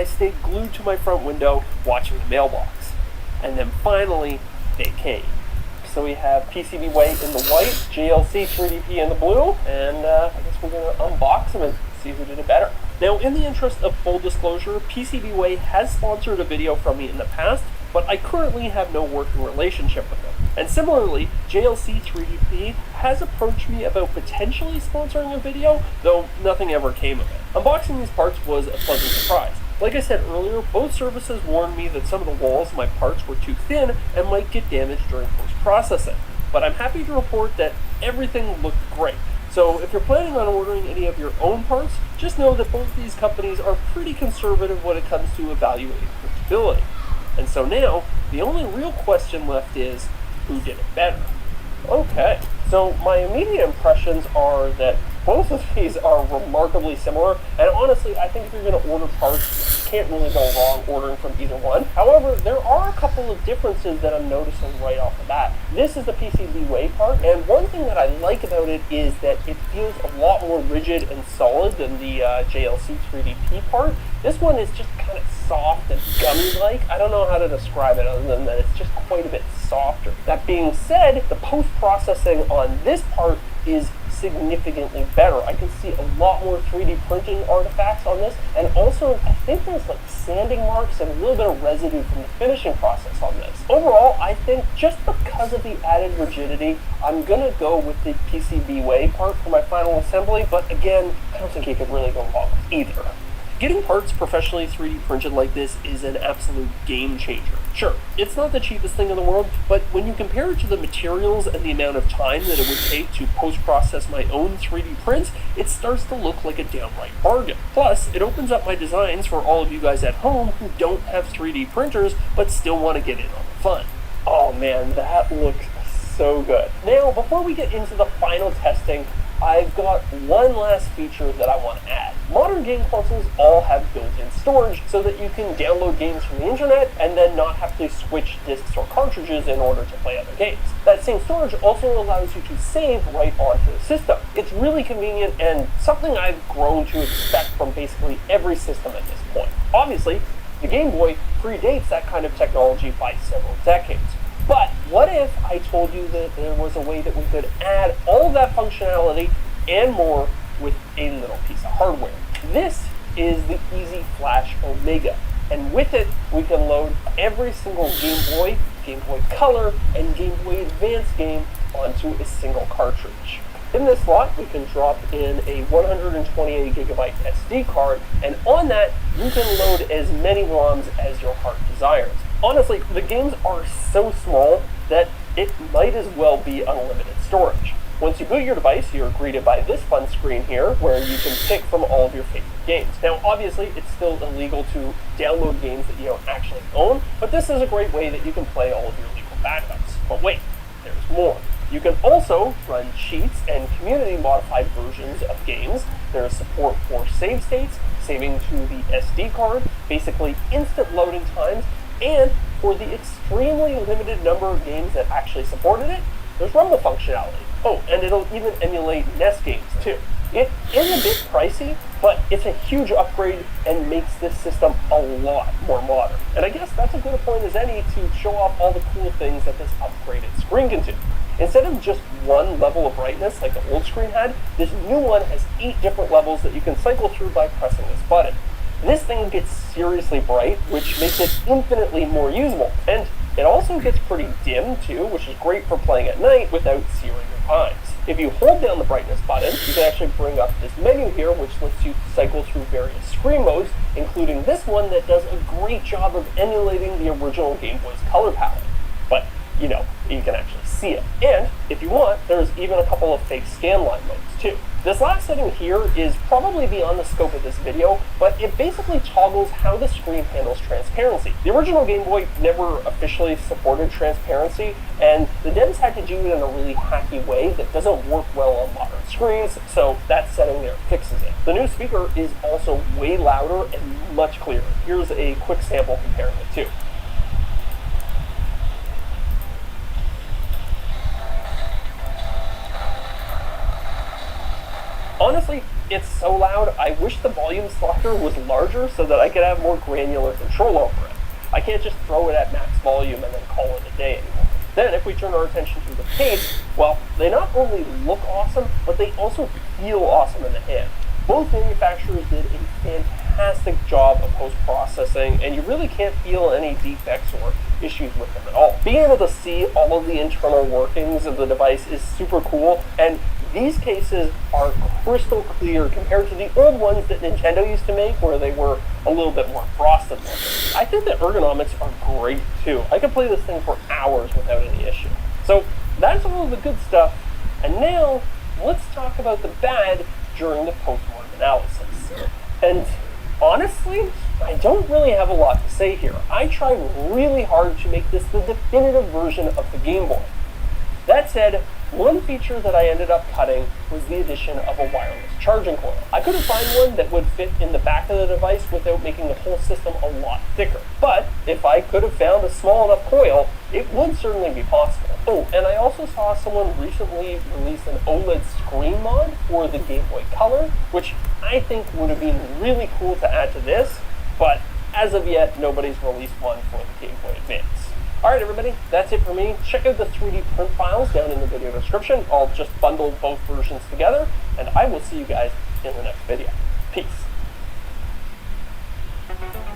I stayed glued to my front window watching the mailbox. And then finally, they came. So we have PCBWay in the white, JLC 3DP in the blue, and I guess we're going to unbox them and see who did it better. Now, in the interest of full disclosure, PCBWay has sponsored a video from me in the past, but I currently have no working relationship with them. And similarly, JLC 3DP has approached me about potentially sponsoring a video, though nothing ever came of it. Unboxing these parts was a pleasant surprise. Like I said earlier, both services warned me that some of the walls of my parts were too thin and might get damaged during post-processing. But I'm happy to report that everything looked great. So if you're planning on ordering any of your own parts, just know that both these companies are pretty conservative when it comes to evaluating printability. And so now, the only real question left is, who did it better? Okay, so my immediate impressions are that both of these are remarkably similar, and honestly, I think if you're going to order parts, you can't really go wrong ordering from either one. However, there are a couple of differences that I'm noticing right off the bat. This is the PCBWay part, and one thing that I like about it is that it feels a lot more rigid and solid than the JLC 3DP part. This one is just kind of soft and gummy-like. I don't know how to describe it other than that it's just quite a bit softer. That being said, the post-processing on this part is significantly better. I can see a lot more 3D printing artifacts on this, and also I think there's like sanding marks and a little bit of residue from the finishing process on this. Overall, I think just because of the added rigidity, I'm gonna go with the PCBWay part for my final assembly, but again, I don't think you could really go wrong with either. Getting parts professionally 3D printed like this is an absolute game changer. Sure, it's not the cheapest thing in the world, but when you compare it to the materials and the amount of time that it would take to post-process my own 3D prints, it starts to look like a downright bargain. Plus, it opens up my designs for all of you guys at home who don't have 3D printers, but still want to get in on the fun. Oh man, that looks so good. Now, before we get into the final testing, I've got one last feature that I want to add. Modern game consoles all have built-in storage so that you can download games from the internet and then not have to switch discs or cartridges in order to play other games. That same storage also allows you to save right onto the system. It's really convenient and something I've grown to expect from basically every system at this point. Obviously, the Game Boy predates that kind of technology by several decades. But what if I told you that there was a way that we could add all of that functionality and more with a little piece of hardware? This is the Easy Flash Omega, and with it we can load every single Game Boy Color, and Game Boy Advance game onto a single cartridge. In this slot, we can drop in a 128 gigabyte SD card, and on that you can load as many ROMs as your heart desires. Honestly, the games are so small that it might as well be unlimited storage. Once you boot your device, you're greeted by this fun screen here where you can pick from all of your favorite games. Now, obviously, it's still illegal to download games that you don't actually own, but this is a great way that you can play all of your legal backups. But wait, there's more. You can also run cheats and community-modified versions of games. There is support for save states, saving to the SD card, basically instant loading times, and for the extremely limited number of games that actually supported it, there's rumble functionality. Oh, and it'll even emulate NES games too. It is a bit pricey, but it's a huge upgrade and makes this system a lot more modern. And I guess that's as good a point as any to show off all the cool things that this upgraded screen can do. Instead of just one level of brightness like the old screen had, this new one has 8 different levels that you can cycle through by pressing this button. This thing gets seriously bright, which makes it infinitely more usable. And it also gets pretty dim too, which is great for playing at night without searing your eyes. If you hold down the brightness button, you can actually bring up this menu here, which lets you cycle through various screen modes, including this one that does a great job of emulating the original Game Boy's color palette. But, you know, you can actually see it. And, if you want, there's even a couple of fake scanline modes too. This last setting here is probably beyond the scope of this video, but it basically toggles how the screen handles transparency. The original Game Boy never officially supported transparency, and the devs had to do it in a really hacky way that doesn't work well on modern screens, so that setting there fixes it. The new speaker is also way louder and much clearer. Here's a quick sample comparing the two. Honestly, it's so loud, I wish the volume slider was larger so that I could have more granular control over it. I can't just throw it at max volume and then call it a day anymore. Then if we turn our attention to the case, well, they not only look awesome, but they also feel awesome in the hand. Both manufacturers did a fantastic job of post-processing, and you really can't feel any defects or issues with them at all. Being able to see all of the internal workings of the device is super cool, and these cases are crystal clear compared to the old ones that Nintendo used to make where they were a little bit more frosted looking. I think the ergonomics are great too. I could play this thing for hours without any issue. So that's all of the good stuff, and now let's talk about the bad during the post-mortem analysis. And honestly, I don't really have a lot to say here. I tried really hard to make this the definitive version of the Game Boy. That said, one feature that I ended up cutting was the addition of a wireless charging coil. I couldn't find one that would fit in the back of the device without making the whole system a lot thicker. But if I could have found a small enough coil, it would certainly be possible. Oh, and I also saw someone recently release an OLED screen mod for the Game Boy Color, which I think would have been really cool to add to this, but as of yet, nobody's released one for the Game Boy Advance. Alright everybody, that's it for me. Check out the 3D print files down in the video description. I'll just bundle both versions together, and I will see you guys in the next video. Peace.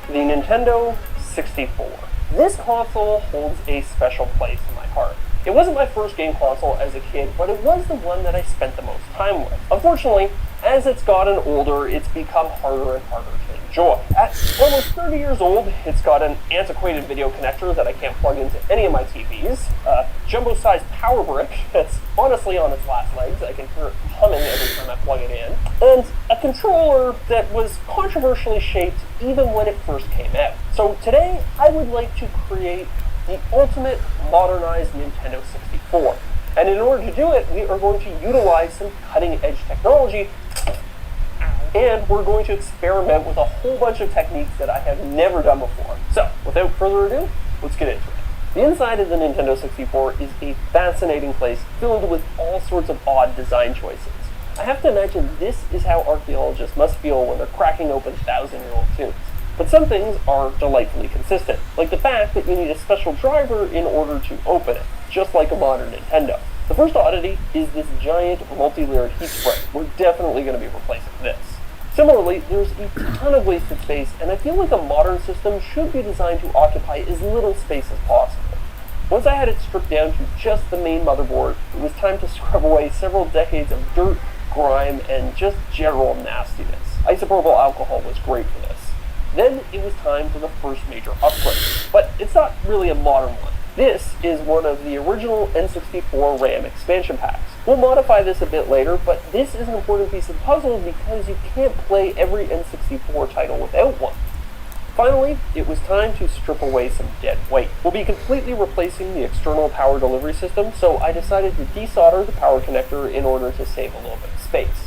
The Nintendo 64. This console holds a special place in my heart. It wasn't my first game console as a kid, but it was the one that I spent the most time with. Unfortunately, as it's gotten older, it's become harder and harder to enjoy. At almost 30 years old, it's got an antiquated video connector that I can't plug into any of my TVs, a jumbo-sized power brick that's honestly on its last legs, I can hear it humming every time I plug it in, and a controller that was controversially shaped even when it first came out. So today, I would like to create the ultimate modernized Nintendo 64. And in order to do it, we are going to utilize some cutting-edge technology, and we're going to experiment with a whole bunch of techniques that I have never done before. So, without further ado, let's get into it. The inside of the Nintendo 64 is a fascinating place filled with all sorts of odd design choices. I have to imagine this is how archaeologists must feel when they're cracking open 1,000-year-old tombs. But some things are delightfully consistent, like the fact that you need a special driver in order to open it, just like a modern Nintendo. The first oddity is this giant multi-layered heat spray. We're definitely going to be replacing this. Similarly, there's a ton of wasted space, and I feel like a modern system should be designed to occupy as little space as possible. Once I had it stripped down to just the main motherboard, it was time to scrub away several decades of dirt, grime, and just general nastiness. Isopropyl alcohol was great for this. Then it was time for the first major upgrade, but it's not really a modern one. This is one of the original N64 RAM expansion packs. We'll modify this a bit later, but this is an important piece of the puzzle because you can't play every N64 title without one. Finally, it was time to strip away some dead weight. We'll be completely replacing the external power delivery system, so I decided to desolder the power connector in order to save a little bit of space.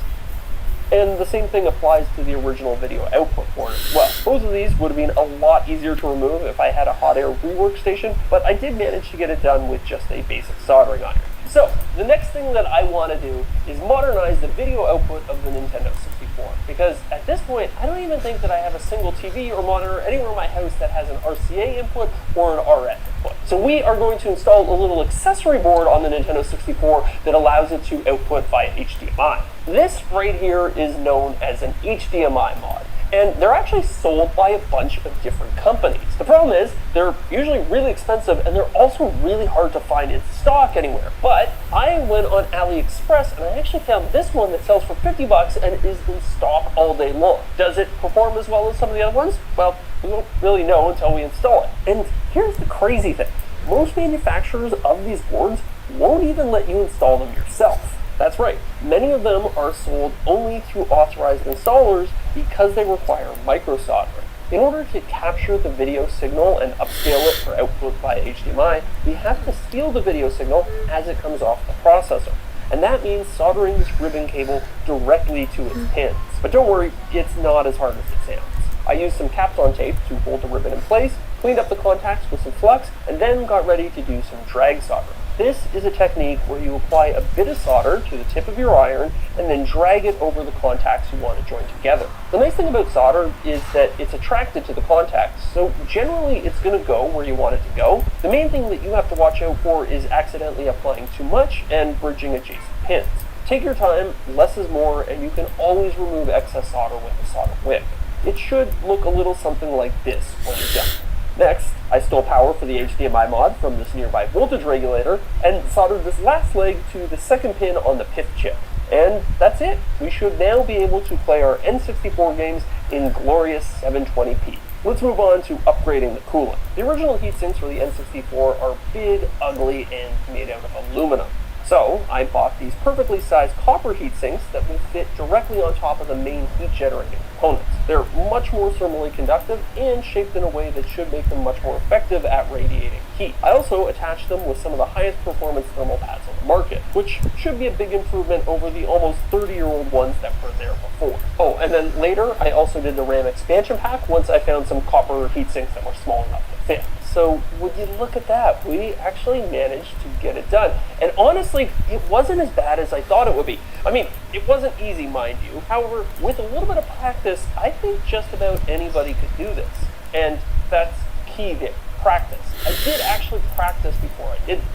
And the same thing applies to the original video output port as well. Both of these would have been a lot easier to remove if I had a hot air rework station, but I did manage to get it done with just a basic soldering iron. So, the next thing that I want to do is modernize the video output of the Nintendo 64, because at this point, I don't even think that I have a single TV or monitor anywhere in my house that has an RCA input or an RF input. So we are going to install a little accessory board on the Nintendo 64 that allows it to output via HDMI. This right here is known as an HDMI mod, and they're actually sold by a bunch of different companies. The problem is, they're usually really expensive and they're also really hard to find in stock anywhere. But I went on AliExpress and I actually found this one that sells for 50 bucks and is in stock all day long. Does it perform as well as some of the other ones? Well, we won't really know until we install it. And here's the crazy thing. Most manufacturers of these boards won't even let you install them yourself. That's right, many of them are sold only through authorized installers because they require microsoldering. In order to capture the video signal and upscale it for output via HDMI, we have to steal the video signal as it comes off the processor. And that means soldering this ribbon cable directly to its pins. But don't worry, it's not as hard as it sounds. I used some Kapton tape to hold the ribbon in place, cleaned up the contacts with some flux, and then got ready to do some drag soldering. This is a technique where you apply a bit of solder to the tip of your iron and then drag it over the contacts you want to join together. The nice thing about solder is that it's attracted to the contacts, so generally it's going to go where you want it to go. The main thing that you have to watch out for is accidentally applying too much and bridging adjacent pins. Take your time, less is more, and you can always remove excess solder with a solder wick. It should look a little something like this when you're done. Next, I stole power for the HDMI mod from this nearby voltage regulator and soldered this last leg to the second pin on the PIF chip. And that's it. We should now be able to play our N64 games in glorious 720p. Let's move on to upgrading the coolant. The original heatsinks for the N64 are big, ugly, and made out of aluminum. So I bought these perfectly sized copper heatsinks that will fit directly on top of the main heat generating components. They're much more thermally conductive and shaped in a way that should make them much more effective at radiating heat. I also attached them with some of the highest performance thermal pads on the market, which should be a big improvement over the almost 30-year-old ones that were there before. Oh, and then later I also did the RAM expansion pack once I found some copper heatsinks that were small enough to fit. So would you look at that, we actually managed to get it done. And honestly, it wasn't as bad as I thought it would be. I mean, it wasn't easy, mind you. However, with a little bit of practice, I think just about anybody could do this. And that's key there, practice. I did actually practice before I did this.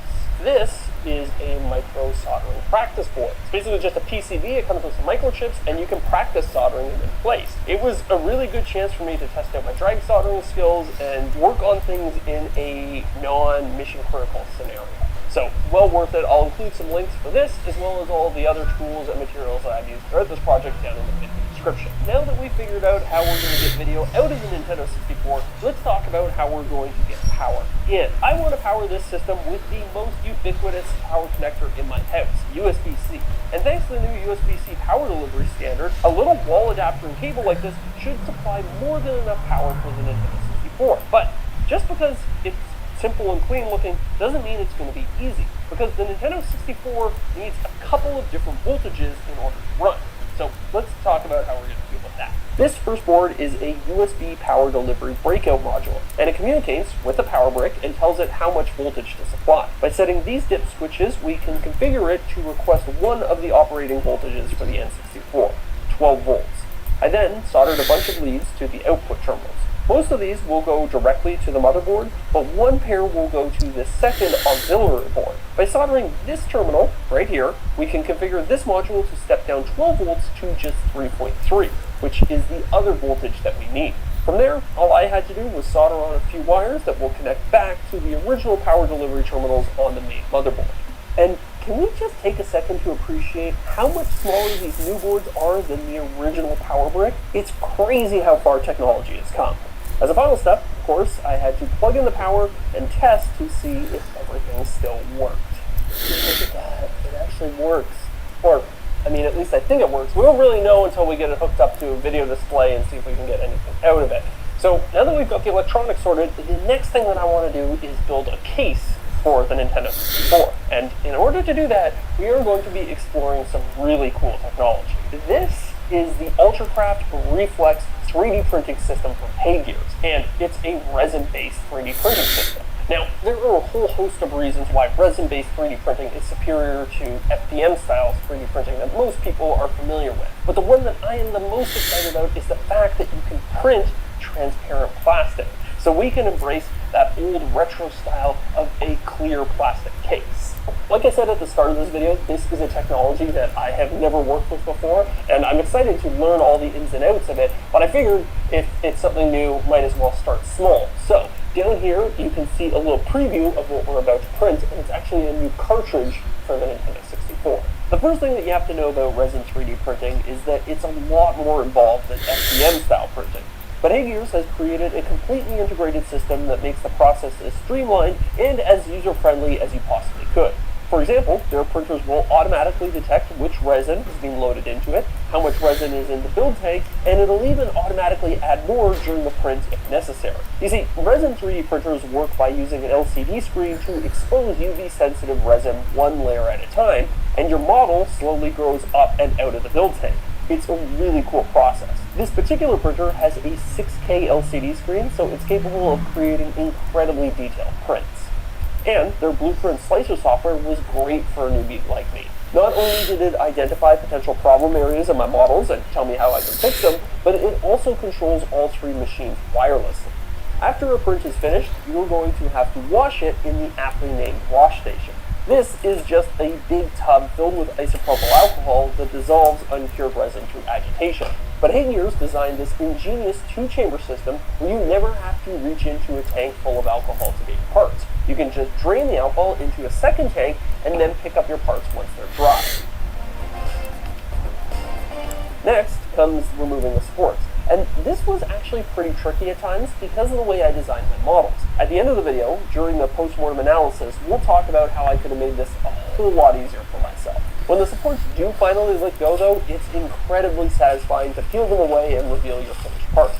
This is a micro soldering practice board. It's basically just a PCB, it comes with some microchips, and you can practice soldering them in place. It was a really good chance for me to test out my drag soldering skills and work on things in a non-mission critical scenario. So, well worth it. I'll include some links for this, as well as all the other tools and materials that I've used throughout this project down in the video description. Now that we've figured out how we're going to get video out of the Nintendo 64, let's talk about how we're going to get power in. I want to power this system with the most ubiquitous power connector in my house, USB-C. And thanks to the new USB-C power delivery standard, a little wall adapter and cable like this should supply more than enough power for the Nintendo 64. But just because it's simple and clean looking doesn't mean it's going to be easy, because the Nintendo 64 needs a couple of different voltages in order to run. So let's talk about how we're going to deal with that. This first board is a USB power delivery breakout module, and it communicates with the power brick and tells it how much voltage to supply. By setting these dip switches, we can configure it to request one of the operating voltages for the N64, 12 volts. I then soldered a bunch of leads to the output terminals. Most of these will go directly to the motherboard, but one pair will go to the second auxiliary board. By soldering this terminal, right here, we can configure this module to step down 12 volts to just 3.3, which is the other voltage that we need. From there, all I had to do was solder on a few wires that will connect back to the original power delivery terminals on the main motherboard. And can we just take a second to appreciate how much smaller these new boards are than the original power brick? It's crazy how far technology has come. As a final step, of course, I had to plug in the power and test to see if everything still worked. Look at that, it actually works. Or, I mean, at least I think it works. We won't really know until we get it hooked up to a video display and see if we can get anything out of it. So now that we've got the electronics sorted, the next thing that I want to do is build a case for the Nintendo 64. And in order to do that, we are going to be exploring some really cool technology. This is the Ultracraft Reflex 3D printing system from Hey!Gears, and it's a resin-based 3D printing system. Now, there are a whole host of reasons why resin-based 3D printing is superior to FDM-style 3D printing that most people are familiar with. But the one that I am the most excited about is the fact that you can print transparent plastic. So we can embrace that old retro style of a clear plastic case. Like I said at the start of this video, this is a technology that I have never worked with before, and I'm excited to learn all the ins and outs of it, but I figured if it's something new, might as well start small. So down here, you can see a little preview of what we're about to print, and it's actually a new cartridge for the Nintendo 64. The first thing that you have to know about resin 3D printing is that it's a lot more involved than FDM-style printing. But Hey!Gears has created a completely integrated system that makes the process as streamlined and as user-friendly as you possibly could. For example, their printers will automatically detect which resin is being loaded into it, how much resin is in the build tank, and it'll even automatically add more during the print if necessary. You see, resin 3D printers work by using an LCD screen to expose UV-sensitive resin one layer at a time, and your model slowly grows up and out of the build tank. It's a really cool process. This particular printer has a 6K LCD screen, so it's capable of creating incredibly detailed prints. And their Blueprint Slicer software was great for a newbie like me. Not only did it identify potential problem areas in my models and tell me how I can fix them, but it also controls all three machines wirelessly. After a print is finished, you're going to have to wash it in the aptly named wash station. This is just a big tub filled with isopropyl alcohol that dissolves uncured resin through agitation. But Heygears designed this ingenious two-chamber system where you never have to reach into a tank full of alcohol to get your parts. You can just drain the alcohol into a second tank and then pick up your parts once they're dry. Next comes removing the supports. And this was actually pretty tricky at times because of the way I designed my models. At the end of the video, during the post-mortem analysis, we'll talk about how I could have made this a whole lot easier for myself. When the supports do finally let go though, it's incredibly satisfying to peel them away and reveal your finished parts.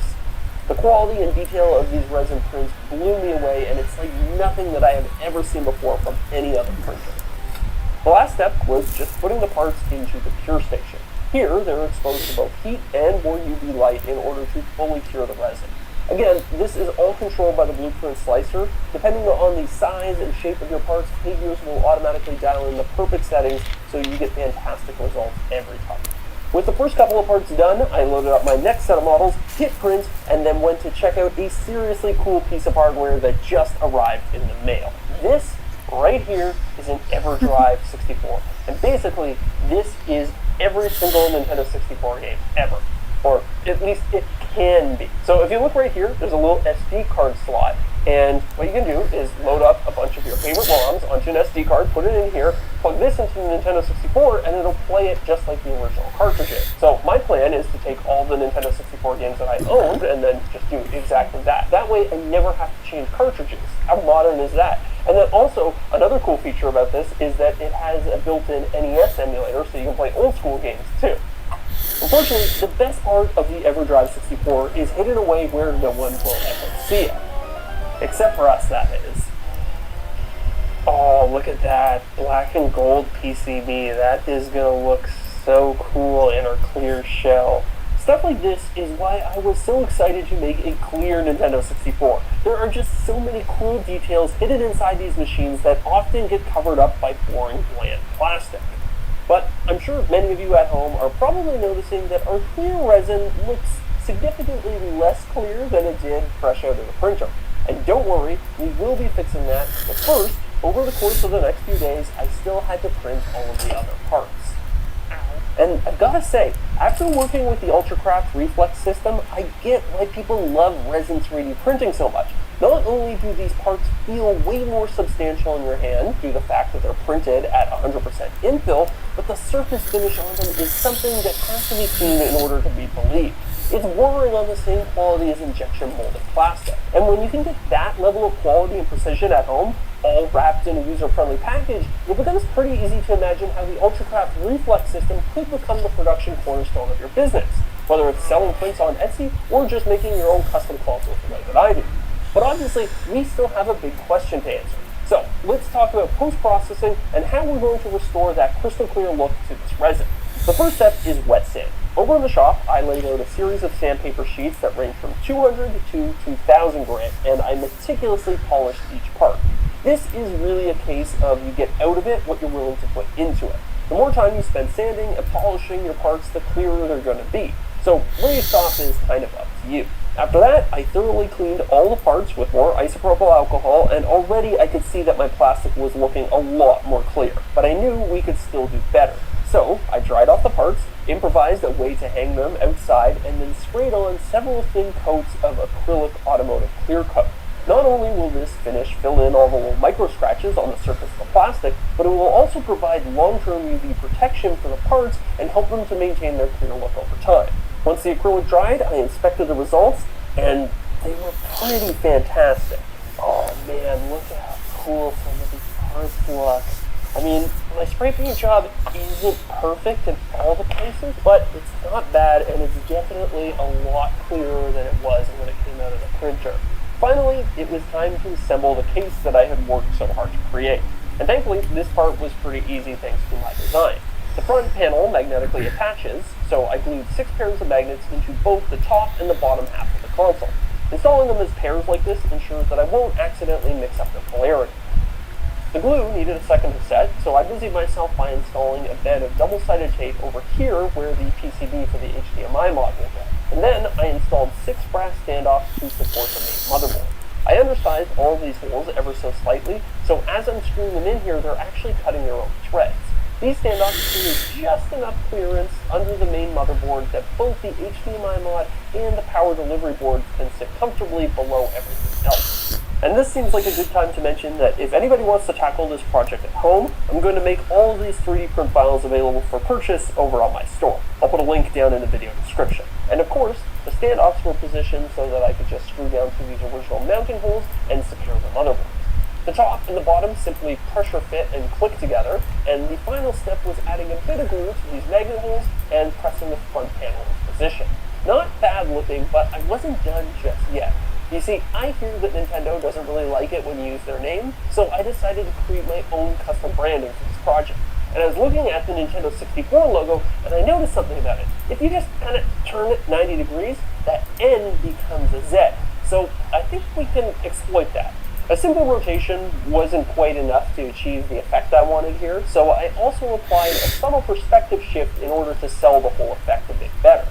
The quality and detail of these resin prints blew me away, and it's like nothing that I have ever seen before from any other printer. The last step was just putting the parts into the cure station. Here, they're exposed to both heat and more UV light in order to fully cure the resin. Again, this is all controlled by the Blueprint Slicer. Depending on the size and shape of your parts, Heygears will automatically dial in the perfect settings so you get fantastic results every time. With the first couple of parts done, I loaded up my next set of models, hit print, and then went to check out a seriously cool piece of hardware that just arrived in the mail. This right here is an EverDrive 64. And basically, this is every single Nintendo 64 game ever. Or at least it can be. So if you look right here, there's a little SD card slot. And what you can do is load up a bunch of your favorite ROMs onto an SD card, put it in here, plug this into the Nintendo 64, and it'll play it just like the original cartridges. So my plan is to take all the Nintendo 64 games that I owned and then just do exactly that. That way I never have to change cartridges. How modern is that? And then also, another cool feature about this is that it has a built-in NES emulator, so you can play old school games too. Unfortunately, the best part of the EverDrive 64 is hidden away where no one will ever see it. Except for us, that is. Oh, look at that. Black and gold PCB. That is going to look so cool in our clear shell. Stuff like this is why I was so excited to make a clear Nintendo 64. There are just so many cool details hidden inside these machines that often get covered up by boring, bland plastic. But I'm sure many of you at home are probably noticing that our clear resin looks significantly less clear than it did fresh out of the printer. And don't worry, we will be fixing that, but first, over the course of the next few days, I still had to print all of the other parts. And I've got to say, after working with the Ultracraft Reflex system, I get why people love resin 3D printing so much. Not only do these parts feel way more substantial in your hand due to the fact that they're printed at 100% infill, but the surface finish on them is something that has to be seen in order to be believed. It's bordering on the same quality as injection molded plastic. And when you can get that level of quality and precision at home, all wrapped in a user-friendly package, it becomes pretty easy to imagine how the Ultracraft Reflex system could become the production cornerstone of your business, whether it's selling prints on Etsy or just making your own custom consoles the way that I do. But obviously, we still have a big question to answer. So let's talk about post-processing and how we're going to restore that crystal clear look to this resin. The first step is wet sand. Over in the shop, I laid out a series of sandpaper sheets that range from 200 to 2,000 grit, and I meticulously polished each part. This is really a case of you get out of it what you're willing to put into it. The more time you spend sanding and polishing your parts, the clearer they're going to be. So where you stop is kind of up to you. After that, I thoroughly cleaned all the parts with more isopropyl alcohol, and already I could see that my plastic was looking a lot more clear. But I knew we could still do better. So I dried off the parts, improvised a way to hang them outside, and then sprayed on several thin coats of acrylic automotive clear coat. Not only will this finish fill in all the little micro scratches on the surface of the plastic, but it will also provide long-term UV protection for the parts and help them to maintain their clear look over time. Once the acrylic dried, I inspected the results, and they were pretty fantastic. Oh man, look at how cool some of these parts look. I mean, my spray paint job isn't perfect in all the places, but it's not bad, and it's definitely a lot clearer than it was when it came out of the printer. Finally, it was time to assemble the case that I had worked so hard to create. And thankfully, this part was pretty easy thanks to my design. The front panel magnetically attaches, so I glued 6 pairs of magnets into both the top and the bottom half of the console. Installing them as pairs like this ensures that I won't accidentally mix up their polarity. The glue needed a second to set, so I busied myself by installing a bed of double-sided tape over here where the PCB for the HDMI module goes. And then I installed 6 brass standoffs to support the main motherboard. I undersized all of these holes ever so slightly, so as I'm screwing them in here, they're actually cutting their own threads. These standoffs create just enough clearance under the main motherboard that both the HDMI mod and the power delivery board can sit comfortably below everything else. And this seems like a good time to mention that if anybody wants to tackle this project at home, I'm going to make all of these 3D print files available for purchase over on my store. I'll put a link down in the video description. And of course, the standoffs were positioned so that I could just screw down through these original mounting holes and secure the motherboard. The top and the bottom simply pressure fit and click together, and the final step was adding a bit of glue to these magnet holes and pressing the front panel into position. Not bad looking, but I wasn't done just yet. You see, I hear that Nintendo doesn't really like it when you use their name, so I decided to create my own custom branding for this project. And I was looking at the Nintendo 64 logo, and I noticed something about it. If you just kind of turn it 90 degrees, that N becomes a Z. So I think we can exploit that. A simple rotation wasn't quite enough to achieve the effect I wanted here, so I also applied a subtle perspective shift in order to sell the whole effect a bit better.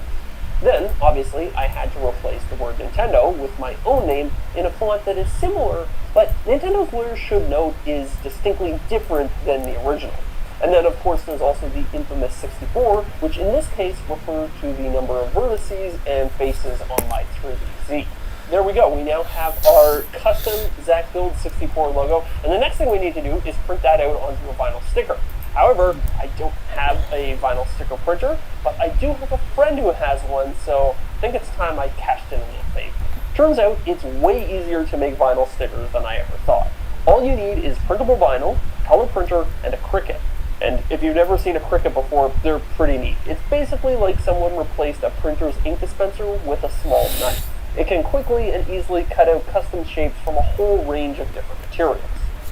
Then, obviously, I had to replace the word Nintendo with my own name in a font that is similar, but Nintendo's lawyers should note is distinctly different than the original. And then, of course, there's also the infamous 64, which in this case referred to the number of vertices and faces on my 3DZ. There we go, we now have our custom Zach Build 64 logo, and the next thing we need to do is print that out onto a vinyl sticker. However, I don't have a vinyl sticker printer, but I do have a friend who has one, so I think it's time I cashed in a little favor. Turns out it's way easier to make vinyl stickers than I ever thought. All you need is printable vinyl, color printer, and a Cricut. And if you've never seen a Cricut before, they're pretty neat. It's basically like someone replaced a printer's ink dispenser with a small knife. It can quickly and easily cut out custom shapes from a whole range of different materials.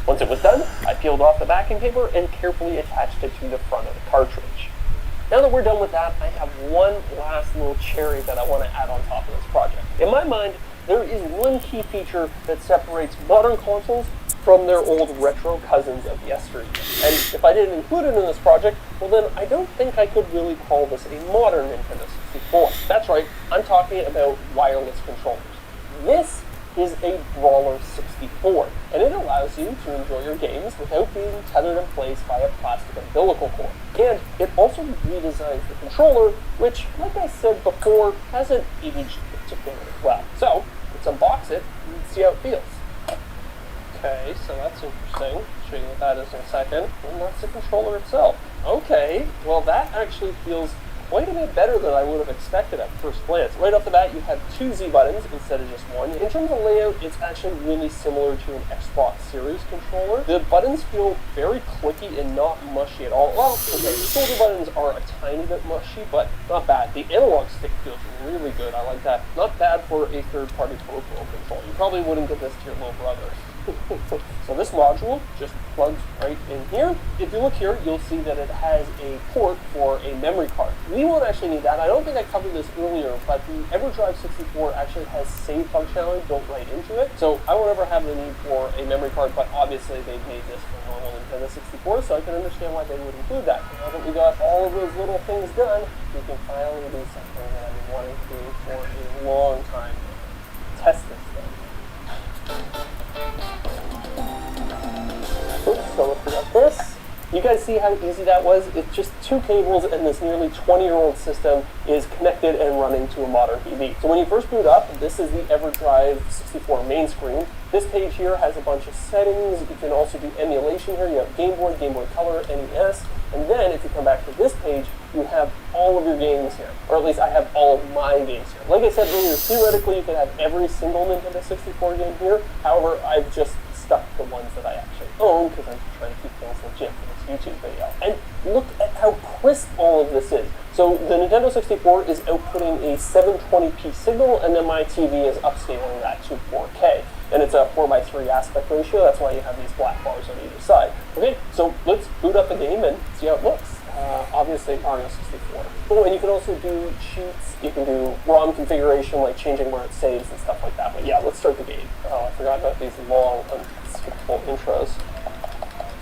Once it was done, I peeled off the backing paper and carefully attached it to the front of the cartridge. Now that we're done with that, I have one last little cherry that I want to add on top of this project. In my mind, there is one key feature that separates modern consoles from their old retro cousins of yesteryear. And if I didn't include it in this project, well then I don't think I could really call this a modern Nintendo 64. That's right, I'm talking about wireless controllers. This is a Brawler 64, and it allows you to enjoy your games without being tethered in place by a plastic umbilical cord. And it also redesigns the controller, which, like I said before, hasn't aged particularly well. So, let's unbox it and see how it feels. Okay, so that's interesting. I'll show you what that is in a second. And that's the controller itself. Okay, well that actually feels quite a bit better than I would have expected at first glance. Right off the bat, you have 2 Z buttons instead of just one. In terms of layout, it's actually really similar to an Xbox Series controller. The buttons feel very clicky and not mushy at all. Well, okay, the shoulder buttons are a tiny bit mushy, but not bad. The analog stick feels really good. I like that. Not bad for a third-party peripheral control. You probably wouldn't give this to your little brother. So this module just plugs right in here. If you look here, you'll see that it has a port for a memory card. We won't actually need that. I don't think I covered this earlier, but the EverDrive 64 actually has save functionality built right into it. So I won't ever have the need for a memory card, but obviously they've made this for normal Nintendo 64, so I can understand why they would include that. Now that we got all of those little things done, we can finally do something that I've been wanting to do for a long time. Test this thing. Oops, so let's forget this. You guys see how easy that was? It's just 2 cables and this nearly 20-year-old system is connected and running to a modern TV. So when you first boot up, this is the EverDrive 64 main screen. This page here has a bunch of settings. You can also do emulation here. You have Game Boy, Game Boy Color, NES. And then if you come back to this page, you have all of your games here. Or at least I have all of my games here. Like I said earlier, theoretically you could have every single Nintendo 64 game here. However, I've just stuck to the ones that I actually own because I'm trying to keep things legit for this YouTube video. And look at how crisp all of this is. So the Nintendo 64 is outputting a 720p signal, and then my TV is upscaling that to 4K. And it's a 4:3 aspect ratio, that's why you have these black bars on either side. Okay, so let's boot up the game and see how it looks. Obviously Mario 64. Oh, and you can also do cheats, you can do ROM configuration, like changing where it saves and stuff like that. But yeah, let's start the game. Oh, I forgot about these long, unskippable intros.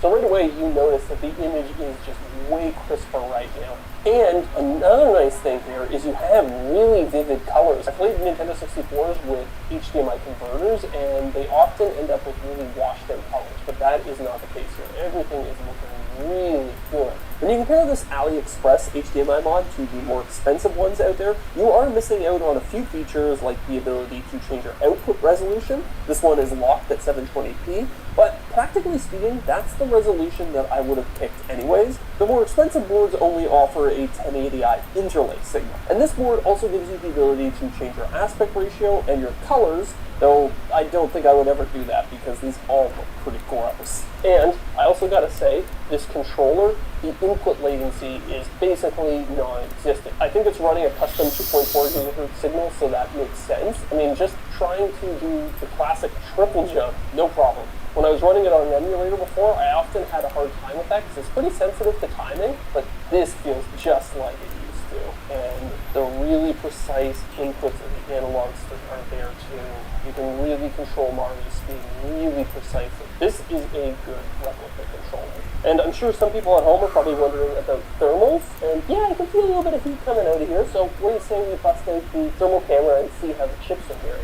So right away you notice that the image is just way crisper right now. And another nice thing here is you have really vivid colors. I played Nintendo 64s with HDMI converters, and they often end up with really washed out colors, but that is not the case here. Everything is looking really good. When you compare this AliExpress HDMI mod to the more expensive ones out there, you are missing out on a few features like the ability to change your output resolution. This one is locked at 720p, but practically speaking, that's the resolution that I would have picked anyways. The more expensive boards only offer a 1080i interlace signal. And this board also gives you the ability to change your aspect ratio and your colors, though I don't think I would ever do that because these all look pretty gross. And I also gotta say, this controller, the input latency is basically non-existent. I think it's running a custom 2.4 GHz signal, so that makes sense. I mean, just trying to do the classic triple jump, no problem. When I was running it on an emulator before, I often had a hard time with that because it's pretty sensitive to timing, but this feels just like it used to. And the really precise inputs of the analog stick are there too. You can really control Mario's speed really precisely. This is a good replica controller. And I'm sure some people at home are probably wondering about thermals, and yeah, I can feel a little bit of heat coming out of here, so what do you say we bust out the thermal camera and see how the chips are here?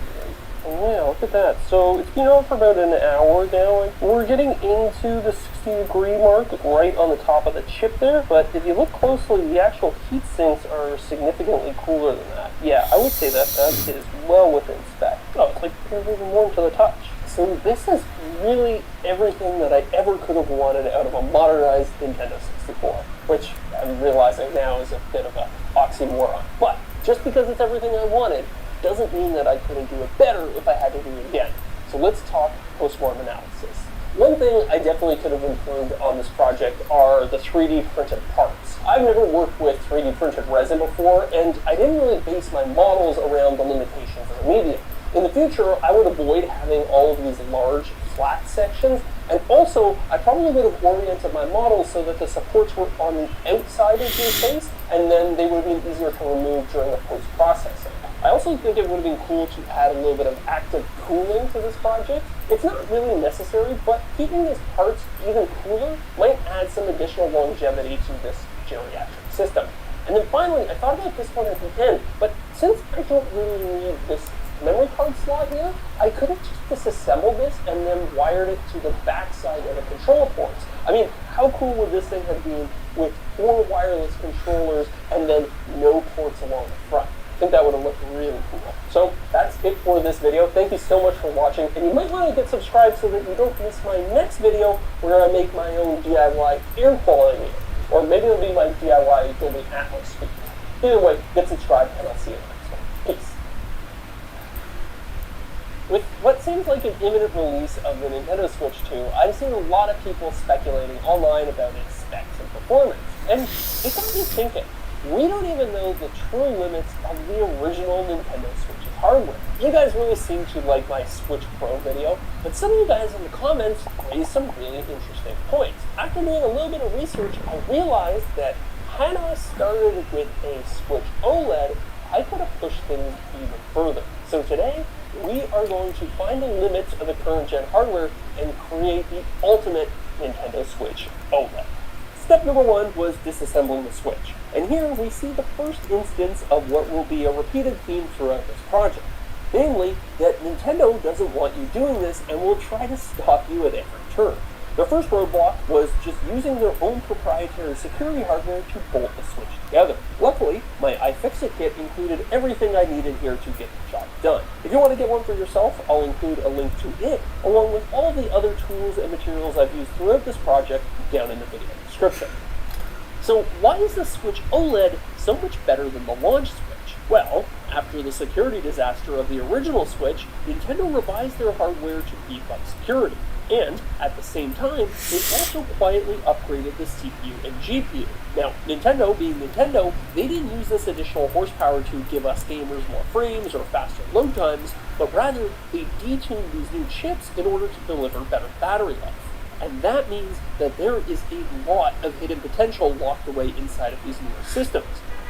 Oh yeah, look at that. So it's been on for about an hour now, and we're getting into the 60-degree mark right on the top of the chip there, but if you look closely, the actual heat sinks are significantly cooler than that. Yeah, I would say that is well within spec. Oh, it's like even warm to the touch. So this is really everything that I ever could have wanted out of a modernized Nintendo 64, which I'm realizing now is a bit of an oxymoron. But just because it's everything I wanted, doesn't mean that I couldn't do it better if I had to do it again. So let's talk post-mortem analysis. One thing I definitely could have improved on this project are the 3D printed parts. I've never worked with 3D printed resin before, and I didn't really base my models around the limitations of the medium. In the future, I would avoid having all of these large, flat sections, and also, I probably would have oriented my models so that the supports were on the outside of your face, and then they would have been easier to remove during the post-processing. I also think it would have been cool to add a little bit of active cooling to this project. It's not really necessary, but keeping these parts even cooler might add some additional longevity to this geriatric system. And then finally, I thought about this one at the end, but since I don't really need this memory card slot here, I could have just disassembled this and then wired it to the backside of the controller ports. I mean, how cool would this thing have been with 4 wireless controllers and then no ports along the front? I think that would have looked really cool. So that's it for this video. Thank you so much for watching, and you might want to get subscribed so that you don't miss my next video where I make my own DIY air quality meter. Or maybe it'll be my DIY Dolby Atmos speaker. Either way, get subscribed, and I'll see you in the next one. Peace. With what seems like an imminent release of the Nintendo Switch 2, I've seen a lot of people speculating online about its specs and performance, and it got me thinking. We don't even know the true limits of the original Nintendo Switch's hardware. You guys really seem to like my Switch Pro video, but some of you guys in the comments raised some really interesting points. After doing a little bit of research, I realized that had I started with a Switch OLED, I could have pushed things even further. So today, we are going to find the limits of the current gen hardware and create the ultimate Nintendo Switch OLED. Step number 1 was disassembling the Switch, and here we see the first instance of what will be a repeated theme throughout this project. Namely, that Nintendo doesn't want you doing this and will try to stop you at every turn. The first roadblock was just using their own proprietary security hardware to bolt the Switch together. Luckily, my iFixit kit included everything I needed here to get the job done. If you want to get one for yourself, I'll include a link to it, along with all the other tools and materials I've used throughout this project down in the video description. So why is the Switch OLED so much better than the launch Switch? Well, after the security disaster of the original Switch, Nintendo revised their hardware to beef up security. And, at the same time, they also quietly upgraded the CPU and GPU. Now, Nintendo being Nintendo, they didn't use this additional horsepower to give us gamers more frames or faster load times, but rather, they detuned these new chips in order to deliver better battery life. And that means that there is a lot of hidden potential locked away inside of these newer systems.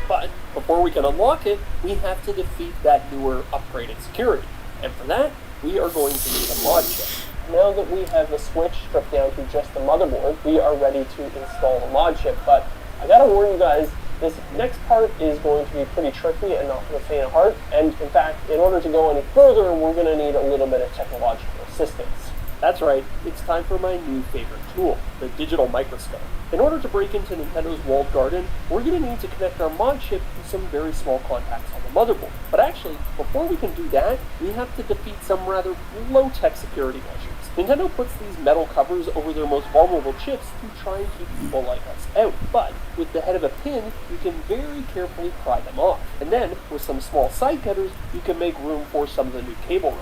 But, before we can unlock it, we have to defeat that newer upgraded security. And for that, we are going to need a mod chip. now that we have the Switch stripped down to just the motherboard, we are ready to install the mod chip. But I gotta warn you guys, this next part is going to be pretty tricky and not for the faint of heart. And in fact, in order to go any further, we're gonna need a little bit of technological assistance. That's right, it's time for my new favorite tool, the digital microscope. In order to break into Nintendo's walled garden, we're going to need to connect our mod chip to some very small contacts on the motherboard. But actually, before we can do that, we have to defeat some rather low-tech security measures. Nintendo puts these metal covers over their most vulnerable chips to try and keep people like us out. But with the head of a pin, you can very carefully pry them off. And then, with some small side cutters, you can make room for some of the new cable runs.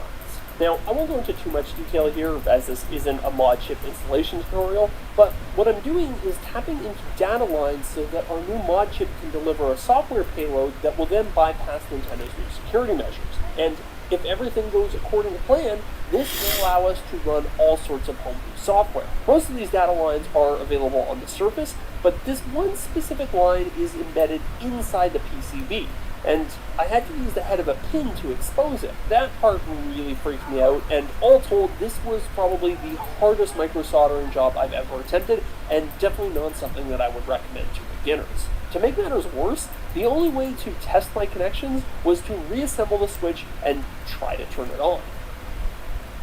Now, I won't go into too much detail here, as this isn't a mod chip installation tutorial, but what I'm doing is tapping into data lines so that our new mod chip can deliver a software payload that will then bypass Nintendo's new security measures. And if everything goes according to plan, this will allow us to run all sorts of homebrew software. Most of these data lines are available on the surface, but this one specific line is embedded inside the PCB. And I had to use the head of a pin to expose it. That part really freaked me out, and all told, this was probably the hardest micro soldering job I've ever attempted, and definitely not something that I would recommend to beginners. To make matters worse, the only way to test my connections was to reassemble the Switch and try to turn it on.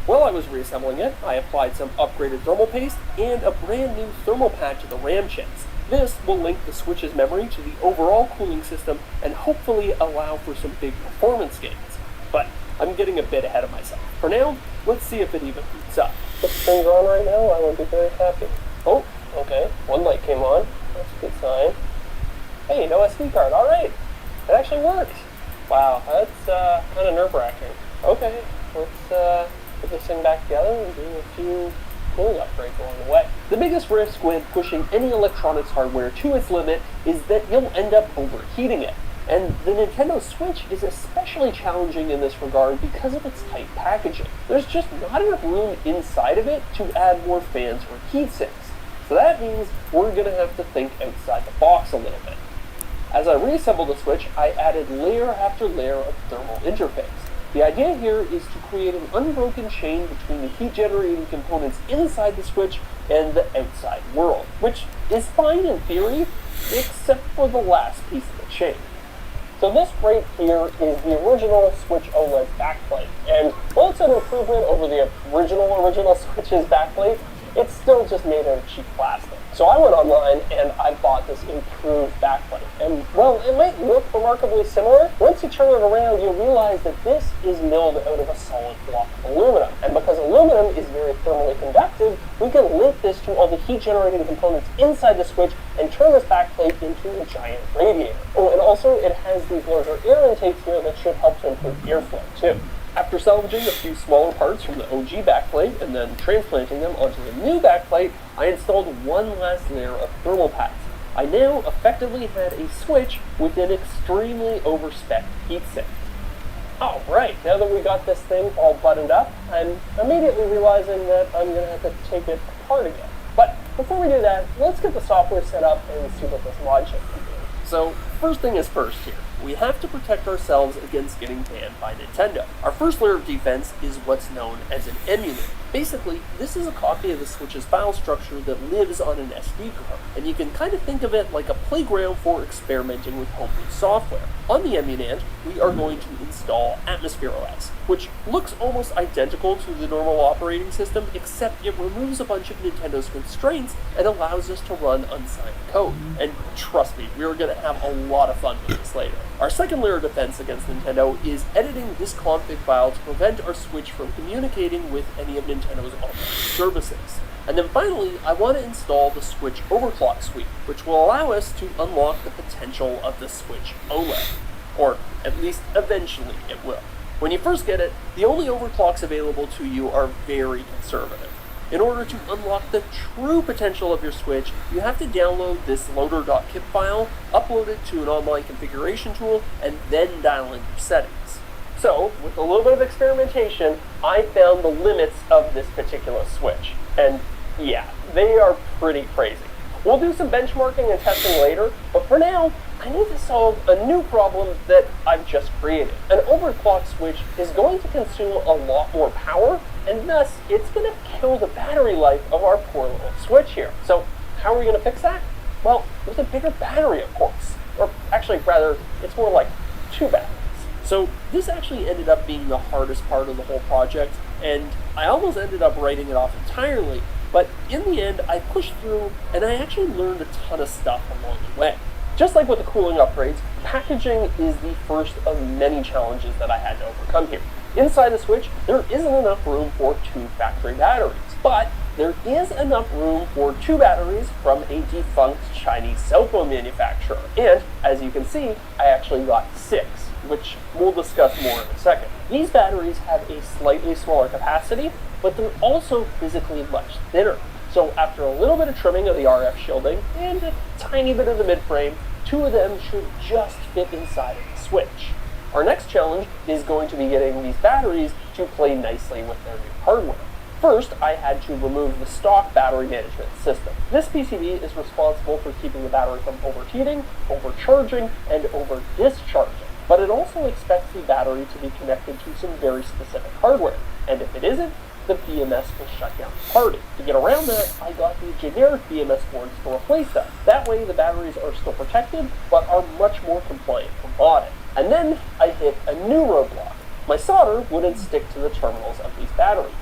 While I was reassembling it, I applied some upgraded thermal paste and a brand new thermal pad to the RAM chips. This will link the Switch's memory to the overall cooling system and hopefully allow for some big performance gains. But I'm getting a bit ahead of myself. For now, let's see if it even boots up. The screen's on right now, I will be very happy. Oh, okay, one light came on. That's a good sign. Hey, no SD card, alright. It actually worked. Wow, that's kind of nerve-wracking. Okay, let's put this thing back together and do a few cooling upgrades along the way. The biggest risk when pushing any electronics hardware to its limit is that you'll end up overheating it. And the Nintendo Switch is especially challenging in this regard because of its tight packaging. There's just not enough room inside of it to add more fans or heat sinks. So that means we're going to have to think outside the box a little bit. As I reassembled the Switch, I added layer after layer of thermal interface. The idea here is to create an unbroken chain between the heat-generating components inside the Switch and the outside world, which is fine in theory, except for the last piece of the chain. So this right here is the original Switch OLED backplate, and while it's an improvement over the original Switch's backplate, it's still just made out of cheap plastic. So I went online and I bought this improved backplate. And well, it might look remarkably similar. Once you turn it around, you'll realize that this is milled out of a solid block of aluminum. And because aluminum is very thermally conductive, we can link this to all the heat-generating components inside the Switch and turn this backplate into a giant radiator. Oh, and also it has these larger air intakes here that should help to improve airflow too. After salvaging a few smaller parts from the OG backplate and then transplanting them onto the new backplate, I installed one last layer of thermal pads. I now effectively had a Switch with an extremely overspec heatsink. Alright, now that we got this thing all buttoned up, I'm immediately realizing that I'm going to have to take it apart again. But before we do that, let's get the software set up and see what this mod chip can do. So, first thing is first here. We have to protect ourselves against getting banned by Nintendo. Our first layer of defense is what's known as an emulator. Basically, this is a copy of the Switch's file structure that lives on an SD card, and you can kind of think of it like a playground for experimenting with homebrew software. On the Emunand, we are going to install Atmosphere OS, which looks almost identical to the normal operating system, except it removes a bunch of Nintendo's constraints and allows us to run unsigned code. And trust me, we're going to have a lot of fun with this later. Our second layer of defense against Nintendo is editing this config file to prevent our Switch from communicating with any of Nintendo's online services. And then finally, I want to install the Switch Overclock Suite, which will allow us to unlock the potential of the Switch OLED. Or at least eventually it will. When you first get it, the only overclocks available to you are very conservative. In order to unlock the true potential of your Switch, you have to download this loader.kip file, upload it to an online configuration tool, and then dial in your settings. So, with a little bit of experimentation, I found the limits of this particular Switch. And yeah, they are pretty crazy. We'll do some benchmarking and testing later, but for now, I need to solve a new problem that I've just created. An overclock switch is going to consume a lot more power, and thus it's going to kill the battery life of our poor little switch here. So how are we going to fix that? Well, with a bigger battery, of course. Or actually, rather, it's more like 2 batteries. So this actually ended up being the hardest part of the whole project, and I almost ended up writing it off entirely, but in the end, I pushed through, and I actually learned a ton of stuff along the way. Just like with the cooling upgrades, packaging is the first of many challenges that I had to overcome here. Inside the switch, there isn't enough room for 2 factory batteries, but there is enough room for 2 batteries from a defunct Chinese cell phone manufacturer. And as you can see, I actually got 6, which we'll discuss more in a second. These batteries have a slightly smaller capacity, but they're also physically much thinner. So after a little bit of trimming of the RF shielding and a tiny bit of the mid-frame, 2 of them should just fit inside of the switch. Our next challenge is going to be getting these batteries to play nicely with their new hardware. First, I had to remove the stock battery management system. This PCB is responsible for keeping the battery from overheating, overcharging, and over-discharging. But it also expects the battery to be connected to some very specific hardware. And if it isn't, the BMS will shut down the party. To get around that, I got the generic BMS boards to replace them. That way the batteries are still protected, but are much more compliant for modding. And then I hit a new roadblock. My solder wouldn't stick to the terminals of these batteries.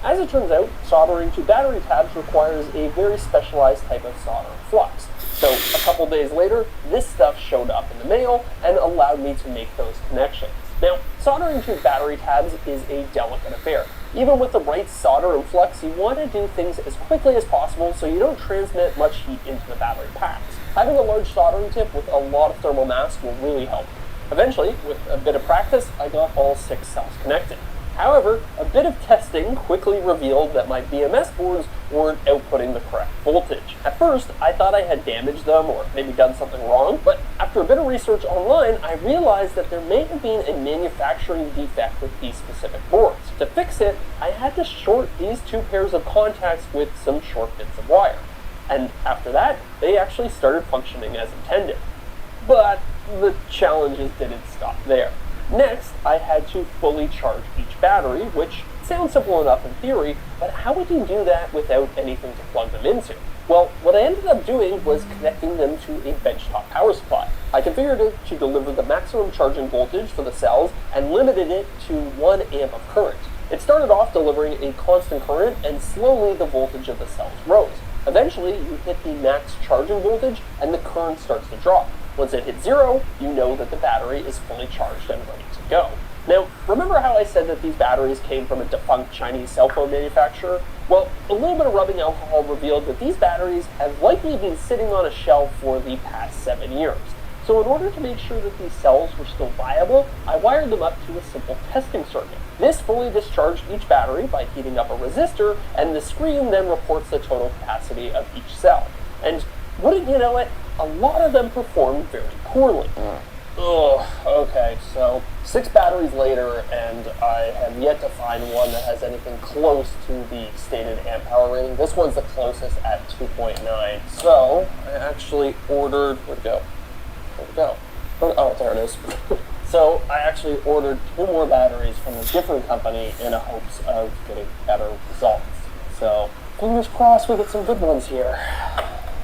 As it turns out, soldering to battery tabs requires a very specialized type of solder flux. So a couple days later, this stuff showed up in the mail and allowed me to make those connections. Now, soldering to battery tabs is a delicate affair. Even with the right solder and flux, you want to do things as quickly as possible so you don't transmit much heat into the battery packs. Having a large soldering tip with a lot of thermal mass will really help. Eventually, with a bit of practice, I got all 6 cells connected. However, a bit of testing quickly revealed that my BMS boards weren't outputting the correct voltage. At first, I thought I had damaged them or maybe done something wrong, but after a bit of research online, I realized that there may have been a manufacturing defect with these specific boards. To fix it, I had to short these 2 pairs of contacts with some short bits of wire. And after that, they actually started functioning as intended. But the challenges didn't stop there. Next, I had to fully charge each battery, which sounds simple enough in theory, but how would you do that without anything to plug them into? Well, what I ended up doing was connecting them to a benchtop power supply. I configured it to deliver the maximum charging voltage for the cells and limited it to 1 amp of current. It started off delivering a constant current, and slowly the voltage of the cells rose. Eventually, you hit the max charging voltage and the current starts to drop. Once it hits 0, you know that the battery is fully charged and ready to go. Now, remember how I said that these batteries came from a defunct Chinese cell phone manufacturer? Well, a little bit of rubbing alcohol revealed that these batteries have likely been sitting on a shelf for the past 7 years. So in order to make sure that these cells were still viable, I wired them up to a simple testing circuit. This fully discharged each battery by heating up a resistor, and the screen then reports the total capacity of each cell. And wouldn't you know it, a lot of them performed very poorly. Okay, so 6 batteries later, and I have yet to find one that has anything close to the stated amp hour rating. This one's the closest at 2.9. So I actually ordered, where'd it go? Oh, there it is. So I actually ordered 2 more batteries from a different company in hopes of getting better results. So fingers crossed we get some good ones here.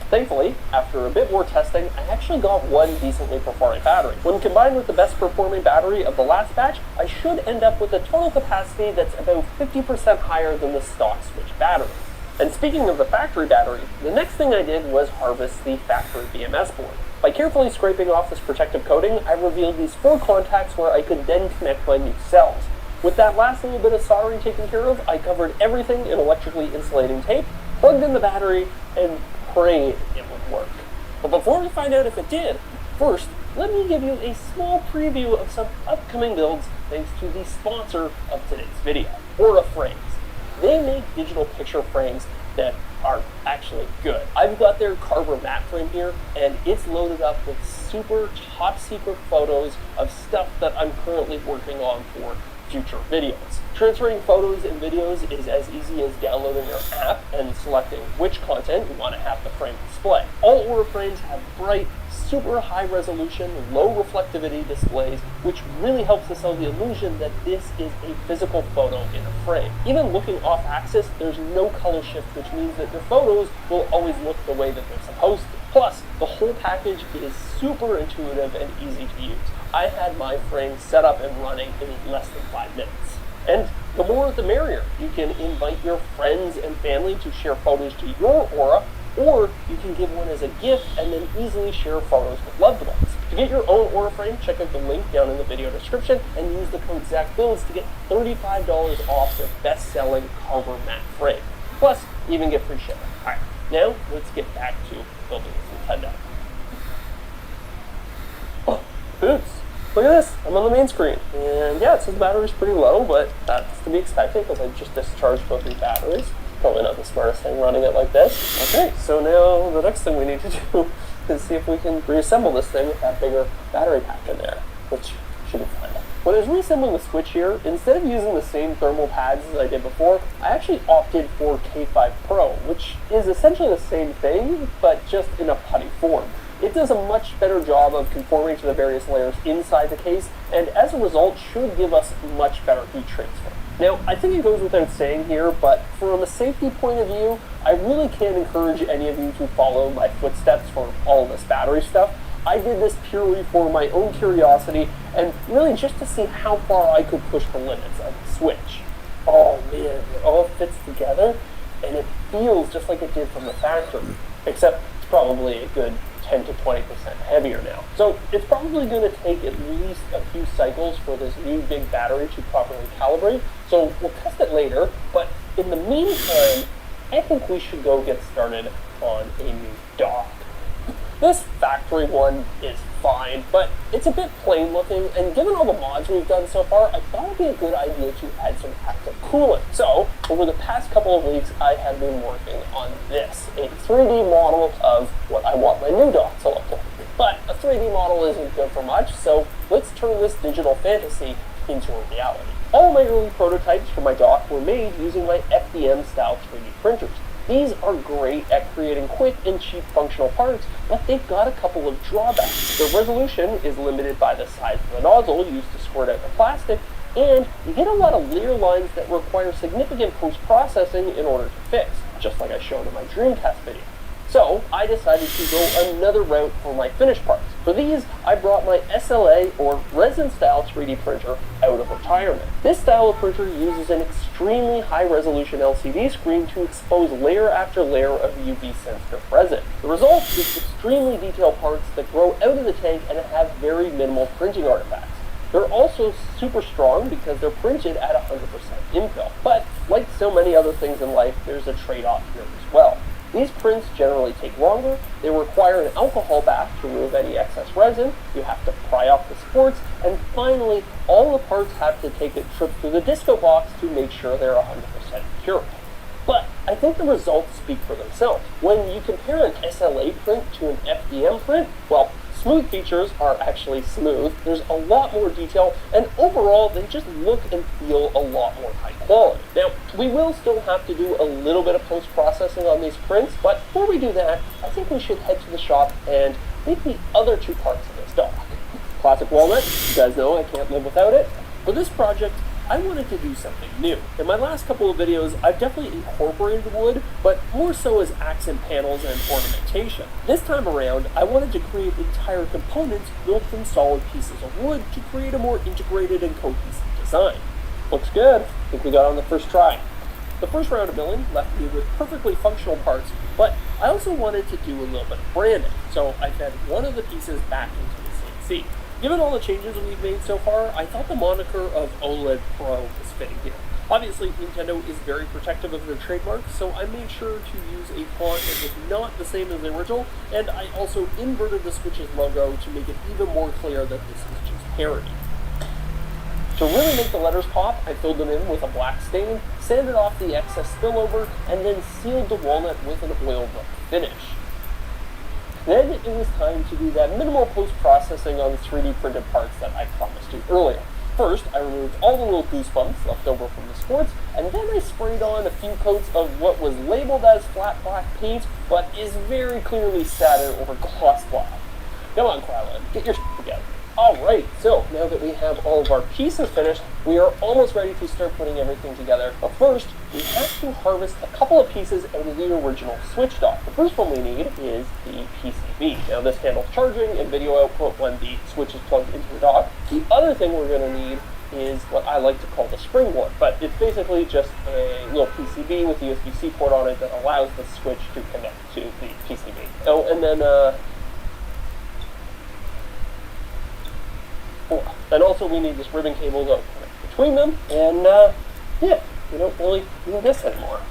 Thankfully, after a bit more testing, I actually got one decently performing battery. When combined with the best performing battery of the last batch, I should end up with a total capacity that's about 50% higher than the stock switch battery. And speaking of the factory battery, the next thing I did was harvest the factory BMS board. By carefully scraping off this protective coating, I revealed these 4 contacts where I could then connect my new cells. With that last little bit of soldering taken care of, I covered everything in electrically insulating tape, plugged in the battery, and prayed it would work. But before we find out if it did, first, let me give you a small preview of some upcoming builds thanks to the sponsor of today's video, Aura Frames. They make digital picture frames that are actually good. I've got their Carver matte frame here, and it's loaded up with super top secret photos of stuff that I'm currently working on for future videos. Transferring photos and videos is as easy as downloading your app and selecting which content you want to have the frame display. All Aura frames have bright, super high resolution, low reflectivity displays, which really helps to sell the illusion that this is a physical photo in a frame. Even looking off axis, there's no color shift, which means that your photos will always look the way that they're supposed to. Plus, the whole package is super intuitive and easy to use. I had my frame set up and running in less than 5 minutes. And the more the merrier. You can invite your friends and family to share photos to your Aura, or you can give one as a gift and then easily share photos with loved ones. To get your own Aura frame, check out the link down in the video description and use the code ZachBuilds to get $35 off their best-selling Carver matte frame. Plus, you even get free shipping. Alright, now let's get back to building this Nintendo. Oh, boots! Look at this, I'm on the main screen. And yeah, it says the battery's pretty low, but that's to be expected because I just discharged both these batteries. Probably not the smartest thing running it like this. Okay, so now the next thing we need to do is see if we can reassemble this thing with that bigger battery pack in there, which should be fine. When I was reassembling the Switch here, instead of using the same thermal pads as I did before, I actually opted for K5 Pro, which is essentially the same thing, but just in a putty form. It does a much better job of conforming to the various layers inside the case, and as a result should give us much better heat transfer. Now, I think it goes without saying here, but from a safety point of view, I really can't encourage any of you to follow my footsteps for all this battery stuff. I did this purely for my own curiosity, and really just to see how far I could push the limits of the Switch. Oh man, it all fits together, and it feels just like it did from the factory, except it's probably a good 10 to 20% heavier now. So it's probably going to take at least a few cycles for this new big battery to properly calibrate. So we'll test it later, but in the meantime, I think we should go get started on a new dock. This factory one is fine, but it's a bit plain looking, and given all the mods we've done so far, I thought it would be a good idea to add some active cooling. So, over the past couple of weeks, I have been working on this, a 3D model of what I want my new dock to look like. But a 3D model isn't good for much, so let's turn this digital fantasy into a reality. All my early prototypes for my dock were made using my FDM-style 3D printers. These are great at creating quick and cheap functional parts, but they've got a couple of drawbacks. Their resolution is limited by the size of the nozzle used to squirt out the plastic, and you get a lot of layer lines that require significant post-processing in order to fix, just like I showed in my Dreamcast video. So I decided to go another route for my finished parts. For these, I brought my SLA, or resin-style 3D printer, out of retirement. This style of printer uses an extremely high-resolution LCD screen to expose layer after layer of UV-sensitive resin. The result is extremely detailed parts that grow out of the tank and have very minimal printing artifacts. They're also super strong because they're printed at 100% infill. But like so many other things in life, there's a trade-off here as well. These prints generally take longer, they require an alcohol bath to remove any excess resin, you have to pry off the supports, and finally, all the parts have to take a trip through the disco box to make sure they're 100% curable. But I think the results speak for themselves. When you compare an SLA print to an FDM print, well, smooth features are actually smooth, there's a lot more detail, and overall they just look and feel a lot more high quality. Now, we will still have to do a little bit of post-processing on these prints, but before we do that, I think we should head to the shop and make the other two parts of this dock. Classic walnut, you guys know I can't live without it. For this project, I wanted to do something new. In my last couple of videos, I've definitely incorporated wood, but more so as accent panels and ornamentation. This time around, I wanted to create entire components built from solid pieces of wood to create a more integrated and cohesive design. Looks good. I think we got on the first try. The first round of milling left me with perfectly functional parts, but I also wanted to do a little bit of branding, so I fed one of the pieces back into the CNC. Given all the changes we've made so far, I thought the moniker of OLED Pro was fitting here. Obviously, Nintendo is very protective of their trademark, so I made sure to use a font that was not the same as the original, and I also inverted the Switch's logo to make it even more clear that this is just parody. To really make the letters pop, I filled them in with a black stain, sanded off the excess spillover, and then sealed the walnut with an oil rub finish. Then it was time to do that minimal post-processing on the 3D printed parts that I promised you earlier. First, I removed all the little goosebumps left over from the sports, and then I sprayed on a few coats of what was labeled as flat black paint, but is very clearly satin over gloss black. Come on, Krylon, get your shit together. Alright, so now that we have all of our pieces finished, we are almost ready to start putting everything together. But first, we have to harvest a couple of pieces out of the original Switch dock. The first one we need is the PCB. Now this handles charging and video output when the Switch is plugged into the dock. The other thing we're going to need is what I like to call the springboard, but it's basically just a little PCB with a USB-C port on it that allows the Switch to connect to the PCB. Oh, and also we need this ribbon cable to connect between them, and yeah, we don't really need this anymore.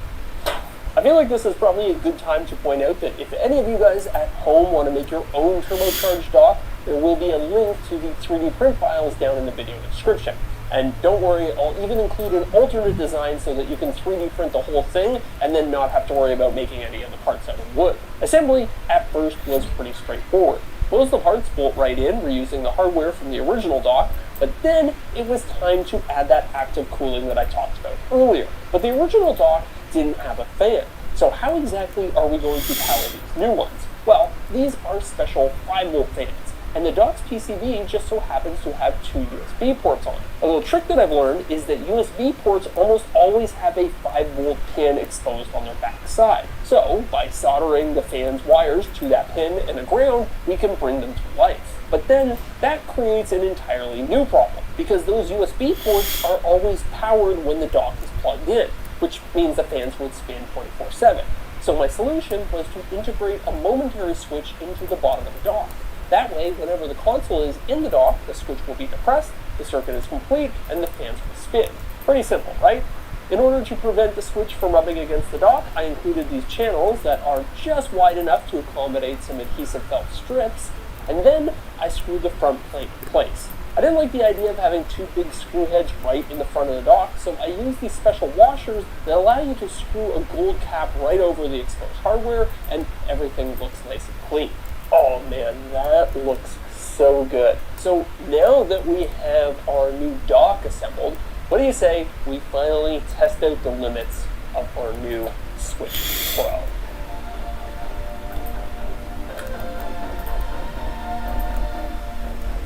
I feel like this is probably a good time to point out that if any of you guys at home want to make your own turbocharged dock, there will be a link to the 3D print files down in the video description. And don't worry, I'll even include an alternate design so that you can 3D print the whole thing and then not have to worry about making any of the parts out of wood. Assembly, at first, was pretty straightforward. Most of the parts bolt right in, reusing the hardware from the original dock, but then it was time to add that active cooling that I talked about earlier. But the original dock didn't have a fan. So how exactly are we going to power these new ones? Well, these are special 5-volt fans, and the dock's PCB just so happens to have 2 USB ports on it. A little trick that I've learned is that USB ports almost always have a 5-volt pin exposed on their back side. So, by soldering the fan's wires to that pin and the ground, we can bring them to life. But then, that creates an entirely new problem, because those USB ports are always powered when the dock is plugged in, which means the fans would spin 24/7. So my solution was to integrate a momentary switch into the bottom of the dock. That way, whenever the console is in the dock, the switch will be depressed, the circuit is complete, and the fans will spin. Pretty simple, right? In order to prevent the switch from rubbing against the dock, I included these channels that are just wide enough to accommodate some adhesive felt strips, and then I screwed the front plate in place. I didn't like the idea of having 2 big screw heads right in the front of the dock, so I used these special washers that allow you to screw a gold cap right over the exposed hardware, and everything looks nice and clean. Oh man, that looks so good. So now that we have our new dock assembled, what do you say we finally test out the limits of our new Switch Pro?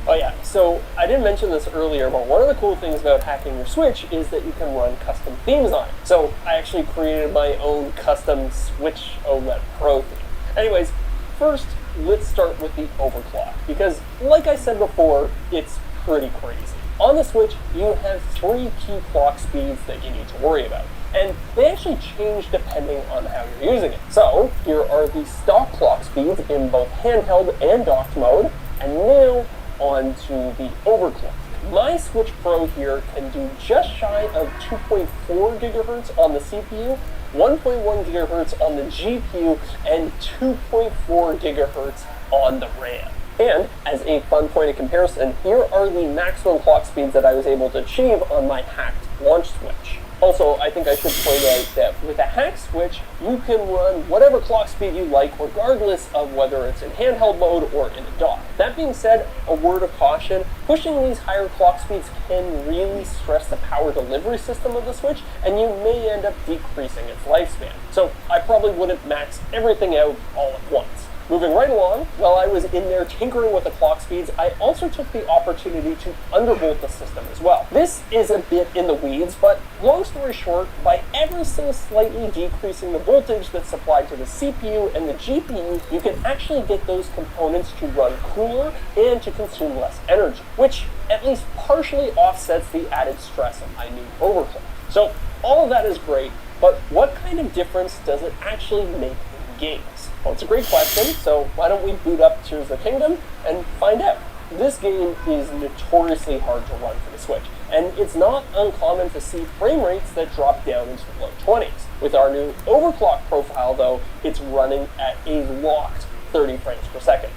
Oh yeah, so I didn't mention this earlier, but one of the cool things about hacking your Switch is that you can run custom themes on it. So I actually created my own custom Switch OLED Pro theme. Anyways, first, let's start with the overclock, because like I said before, it's pretty crazy. On the Switch, you have 3 key clock speeds that you need to worry about, and they actually change depending on how you're using it. So here are the stock clock speeds in both handheld and docked mode, and now on to the overclock. My Switch Pro here can do just shy of 2.4 gigahertz on the CPU, 1.1 gigahertz on the GPU, and 2.4 gigahertz on the RAM. And as a fun point of comparison, here are the maximum clock speeds that I was able to achieve on my hacked launch Switch. Also, I think I should point out that with a hacked Switch, you can run whatever clock speed you like, regardless of whether it's in handheld mode or in a dock. That being said, a word of caution, pushing these higher clock speeds can really stress the power delivery system of the Switch, and you may end up decreasing its lifespan. So I probably wouldn't max everything out all at once. Moving right along, while I was in there tinkering with the clock speeds, I also took the opportunity to undervolt the system as well. This is a bit in the weeds, but long story short, by ever so slightly decreasing the voltage that's supplied to the CPU and the GPU, you can actually get those components to run cooler and to consume less energy, which at least partially offsets the added stress of my new overclock. So all of that is great, but what kind of difference does it actually make in games? Well, it's a great question, so why don't we boot up Tears of the Kingdom and find out. This game is notoriously hard to run for the Switch, and it's not uncommon to see frame rates that drop down into the low 20s. With our new overclock profile, though, it's running at a locked 30 frames per second,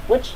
which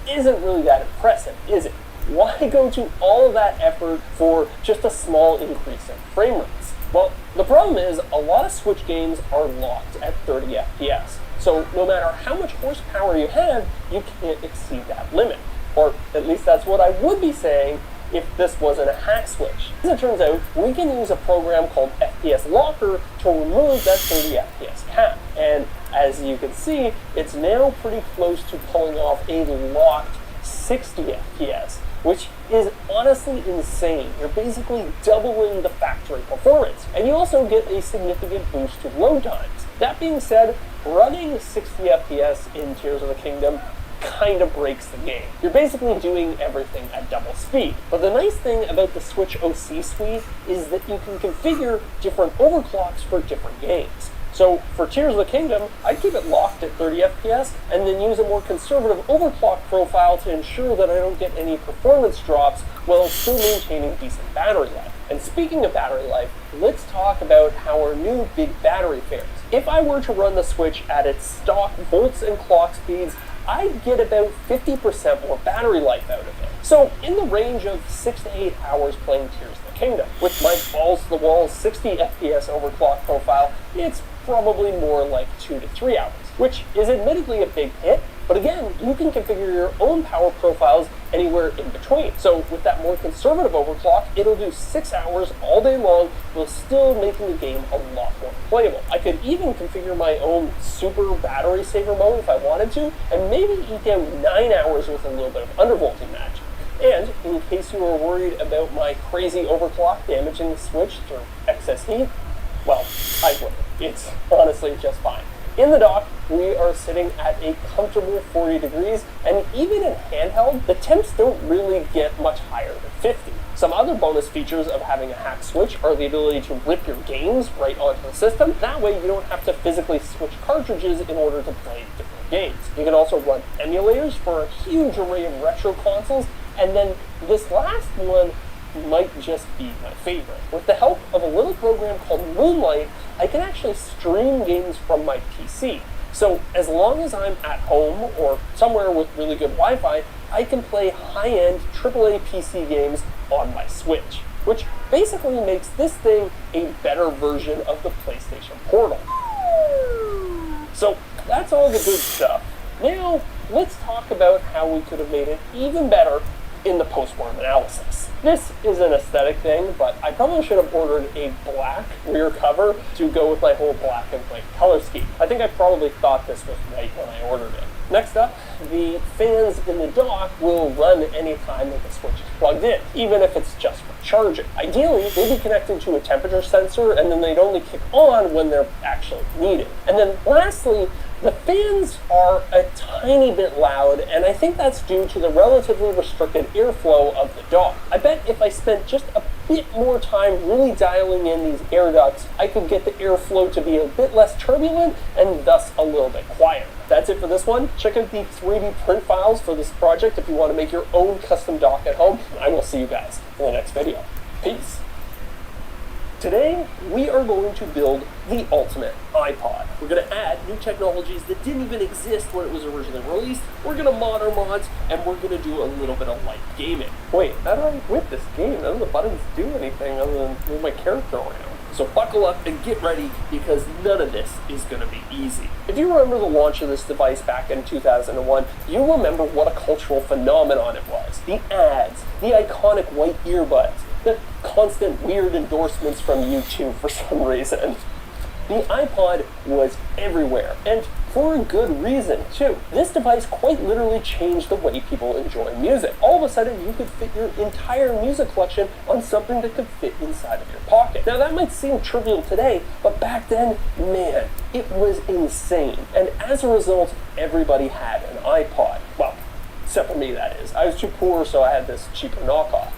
isn't really that impressive, is it? Why go to all of that effort for just a small increase in frame rates? Well, the problem is a lot of Switch games are locked at 30 FPS. So no matter how much horsepower you have, you can't exceed that limit. Or at least that's what I would be saying if this wasn't a hack switch. As it turns out, we can use a program called FPS Locker to remove that 30 FPS cap. And as you can see, it's now pretty close to pulling off a locked 60 FPS, which is honestly insane. You're basically doubling the factory performance, and you also get a significant boost to load times. That being said, running 60 FPS in Tears of the Kingdom kind of breaks the game. You're basically doing everything at double speed. But the nice thing about the Switch OC suite is that you can configure different overclocks for different games. So for Tears of the Kingdom, I'd keep it locked at 30 FPS and then use a more conservative overclock profile to ensure that I don't get any performance drops while still maintaining decent battery life. And speaking of battery life, let's talk about how our new big battery fares. If I were to run the Switch at its stock volts and clock speeds, I'd get about 50% more battery life out of it. So in the range of 6 to 8 hours playing Tears of the Kingdom. With my balls-to-the-wall 60 FPS overclock profile, it's probably more like 2 to 3 hours, which is admittedly a big hit, but again, you can configure your own power profiles anywhere in between. So with that more conservative overclock, it'll do 6 hours all day long while still making the game a lot more playable. I could even configure my own super battery saver mode if I wanted to, and maybe eke out 9 hours with a little bit of undervolting magic. And in case you were worried about my crazy overclock damaging the Switch through excess heat, well, I wouldn't. It's honestly just fine. In the dock, we are sitting at a comfortable 40 degrees, and even in handheld, the temps don't really get much higher than 50. Some other bonus features of having a hack switch are the ability to rip your games right onto the system. That way you don't have to physically switch cartridges in order to play different games. You can also run emulators for a huge array of retro consoles, and then this last one might just be my favorite. With the help of a little program called Moonlight, I can actually stream games from my PC. So as long as I'm at home or somewhere with really good Wi-Fi, I can play high-end AAA PC games on my Switch, which basically makes this thing a better version of the PlayStation Portal. So that's all the good stuff. Now, let's talk about how we could have made it even better in the post-mortem analysis. This is an aesthetic thing, but I probably should have ordered a black rear cover to go with my whole black and white color scheme. I think I probably thought this was white when I ordered it. Next up, the fans in the dock will run anytime that the Switch is plugged in, even if it's just for charging. Ideally, they'd be connected to a temperature sensor, and then they'd only kick on when they're actually needed. And then lastly, the fans are a tiny bit loud, and I think that's due to the relatively restricted airflow of the dock. I bet if I spent just a bit more time really dialing in these air ducts, I could get the airflow to be a bit less turbulent and thus a little bit quieter. That's it for this one. Check out the 3D print files for this project if you want to make your own custom dock at home. I will see you guys in the next video. Peace. Today, we are going to build the ultimate iPod. We're going to add new technologies that didn't even exist when it was originally released. We're going to mod our mods, and we're going to do a little bit of light gaming. Wait, how do I whip this game? None of the buttons do anything other than move my character around. So buckle up and get ready, because none of this is going to be easy. If you remember the launch of this device back in 2001, you remember what a cultural phenomenon it was. The ads, the iconic white earbuds, the constant weird endorsements from YouTube for some reason. The iPod was everywhere, and for a good reason, too. This device quite literally changed the way people enjoy music. All of a sudden, you could fit your entire music collection on something that could fit inside of your pocket. Now, that might seem trivial today, but back then, man, it was insane. And as a result, everybody had an iPod. Well, except for me, that is. I was too poor, so I had this cheaper knockoff.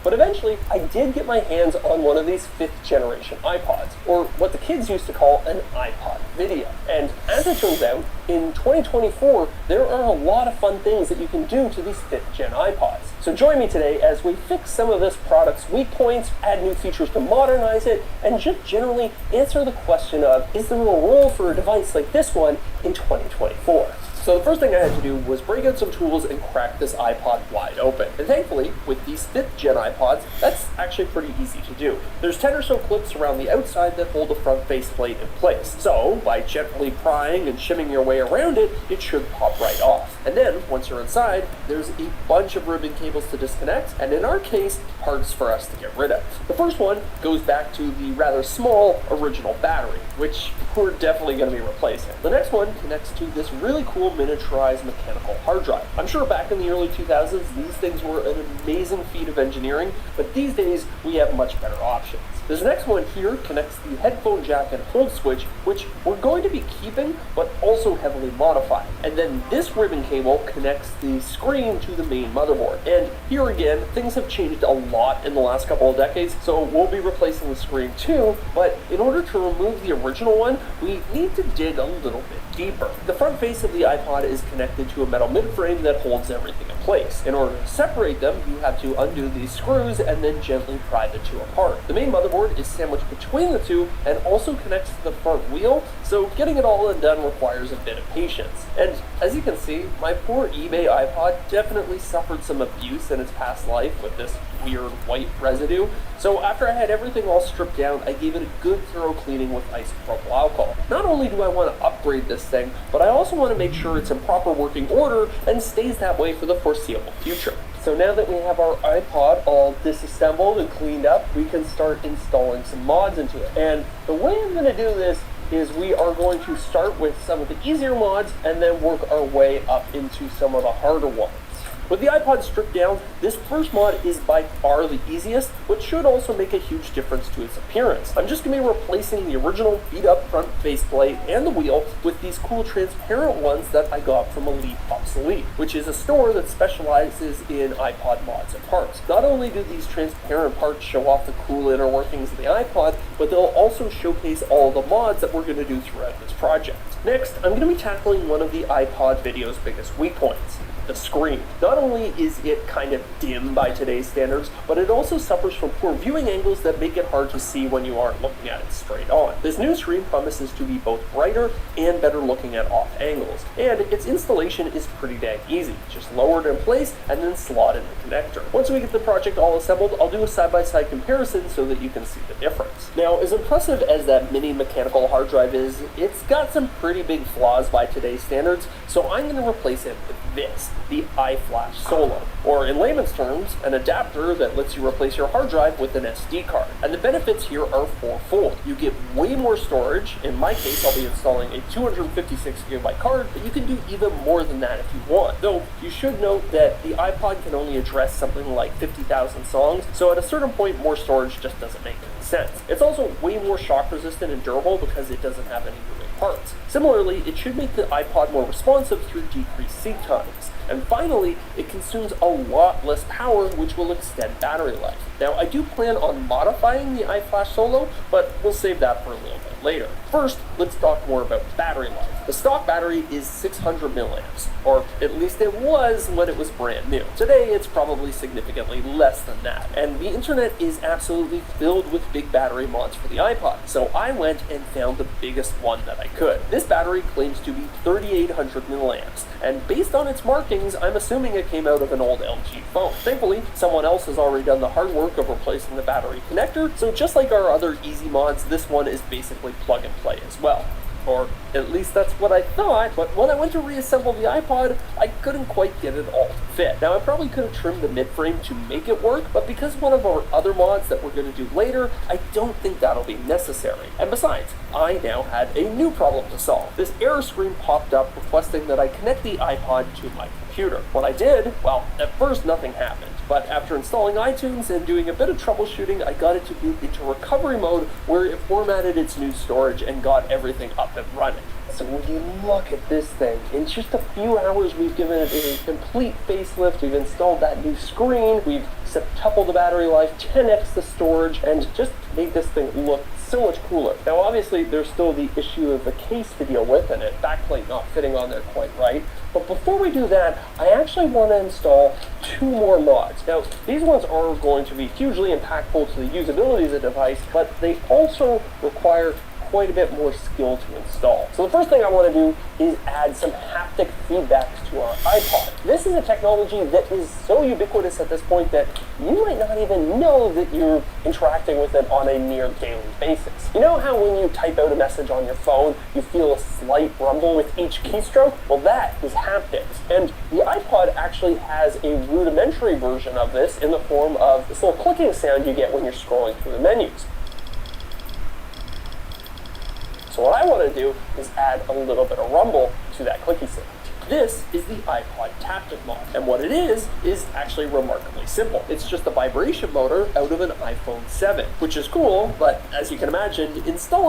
But eventually, I did get my hands on one of these 5th generation iPods, or what the kids used to call an iPod Video. And as it turns out, in 2024, there are a lot of fun things that you can do to these 5th gen iPods. So join me today as we fix some of this product's weak points, add new features to modernize it, and just generally answer the question of, is there a role for a device like this one in 2024? So the first thing I had to do was break out some tools and crack this iPod wide open. And thankfully, with these 5th gen iPods, that's actually pretty easy to do. There's 10 or so clips around the outside that hold the front faceplate in place. So by gently prying and shimming your way around it, it should pop right off. And then, once you're inside, there's a bunch of ribbon cables to disconnect, and in our case, parts for us to get rid of. The first one goes back to the rather small original battery, which we're definitely going to be replacing. The next one connects to this really cool miniaturized mechanical hard drive. I'm sure back in the early 2000s, these things were an amazing feat of engineering, but these days we have much better options. This next one here connects the headphone jack and hold switch, which we're going to be keeping, but also heavily modifying. And then this ribbon cable connects the screen to the main motherboard. And here again, things have changed a lot in the last couple of decades, so we'll be replacing the screen too, but in order to remove the original one, we need to dig a little bit deeper. The front face of the iPod is connected to a metal midframe that holds everything in place. In order to separate them, you have to undo these screws and then gently pry the two apart. The main motherboard is sandwiched between the two and also connects to the front wheel, so getting it all undone requires a bit of patience. And as you can see, my poor eBay iPod definitely suffered some abuse in its past life with this weird white residue. So after I had everything all stripped down, I gave it a good thorough cleaning with isopropyl alcohol. Not only do I want to upgrade this thing, but I also want to make sure it's in proper working order and stays that way for the foreseeable future. So now that we have our iPod all disassembled and cleaned up, we can start installing some mods into it. And the way I'm going to do this is we are going to start with some of the easier mods and then work our way up into some of the harder ones. With the iPod stripped down, this first mod is by far the easiest, which should also make a huge difference to its appearance. I'm just going to be replacing the original beat-up front faceplate and the wheel with these cool transparent ones that I got from Elite Obsolete, which is a store that specializes in iPod mods and parts. Not only do these transparent parts show off the cool inner workings of the iPod, but they'll also showcase all the mods that we're going to do throughout this project. Next, I'm going to be tackling one of the iPod video's biggest weak points: the screen. Not only is it kind of dim by today's standards, but it also suffers from poor viewing angles that make it hard to see when you aren't looking at it straight on. This new screen promises to be both brighter and better looking at off angles, and its installation is pretty dang easy. Just lower it in place and then slot in the connector. Once we get the project all assembled, I'll do a side-by-side comparison so that you can see the difference. Now, as impressive as that mini mechanical hard drive is, it's got some pretty big flaws by today's standards, so I'm going to replace it with this, the iFlash Solo, or in layman's terms, an adapter that lets you replace your hard drive with an SD card. And the benefits here are fourfold. You get way more storage. In my case, I'll be installing a 256 gigabyte card, but you can do even more than that if you want. Though, you should note that the iPod can only address something like 50,000 songs, so at a certain point, more storage just doesn't make any sense. It's also way more shock resistant and durable because it doesn't have any moving parts. Similarly, it should make the iPod more responsive through decreased sync times. And finally, it consumes a lot less power, which will extend battery life. Now, I do plan on modifying the iFlash Solo, but we'll save that for a little bit later. First, let's talk more about battery life. The stock battery is 600 milliamps, or at least it was when it was brand new. Today, it's probably significantly less than that, and the internet is absolutely filled with big battery mods for the iPod, so I went and found the biggest one that I could. This battery claims to be 3,800 milliamps, and based on its markings, I'm assuming it came out of an old LG phone. Thankfully, someone else has already done the hard work of replacing the battery connector, so just like our other easy mods, this one is basically plug and play as well. Or at least that's what I thought, but when I went to reassemble the iPod, I couldn't quite get it all to fit. Now, I probably could have trimmed the midframe to make it work, but because one of our other mods that we're going to do later, I don't think that'll be necessary. And besides, I now had a new problem to solve. This error screen popped up requesting that I connect the iPod to my computer. When I did, well, at first nothing happened. But after installing iTunes and doing a bit of troubleshooting, I got it to boot into recovery mode where it formatted its new storage and got everything up and running. So when you look at this thing, in just a few hours we've given it a complete facelift, we've installed that new screen, we've septupled the battery life, 10x the storage, and just made this thing look so much cooler. Now obviously there's still the issue of the case to deal with and a backplate not fitting on there quite right, but before we do that, I actually want to install 2 more mods. Now these ones are going to be hugely impactful to the usability of the device, but they also require quite a bit more skill to install. So the first thing I want to do is add some haptic feedbacks to our iPod. This is a technology that is so ubiquitous at this point that you might not even know that you're interacting with it on a near daily basis. You know how when you type out a message on your phone, you feel a slight rumble with each keystroke? Well, that is haptics. And the iPod actually has a rudimentary version of this in the form of this little clicking sound you get when you're scrolling through the menus. So what I want to do is add a little bit of rumble to that clicky sound. This is the iPod Taptic Mod, and what it is actually remarkably simple. It's just a vibration motor out of an iPhone 7, which is cool, but as you can imagine, installing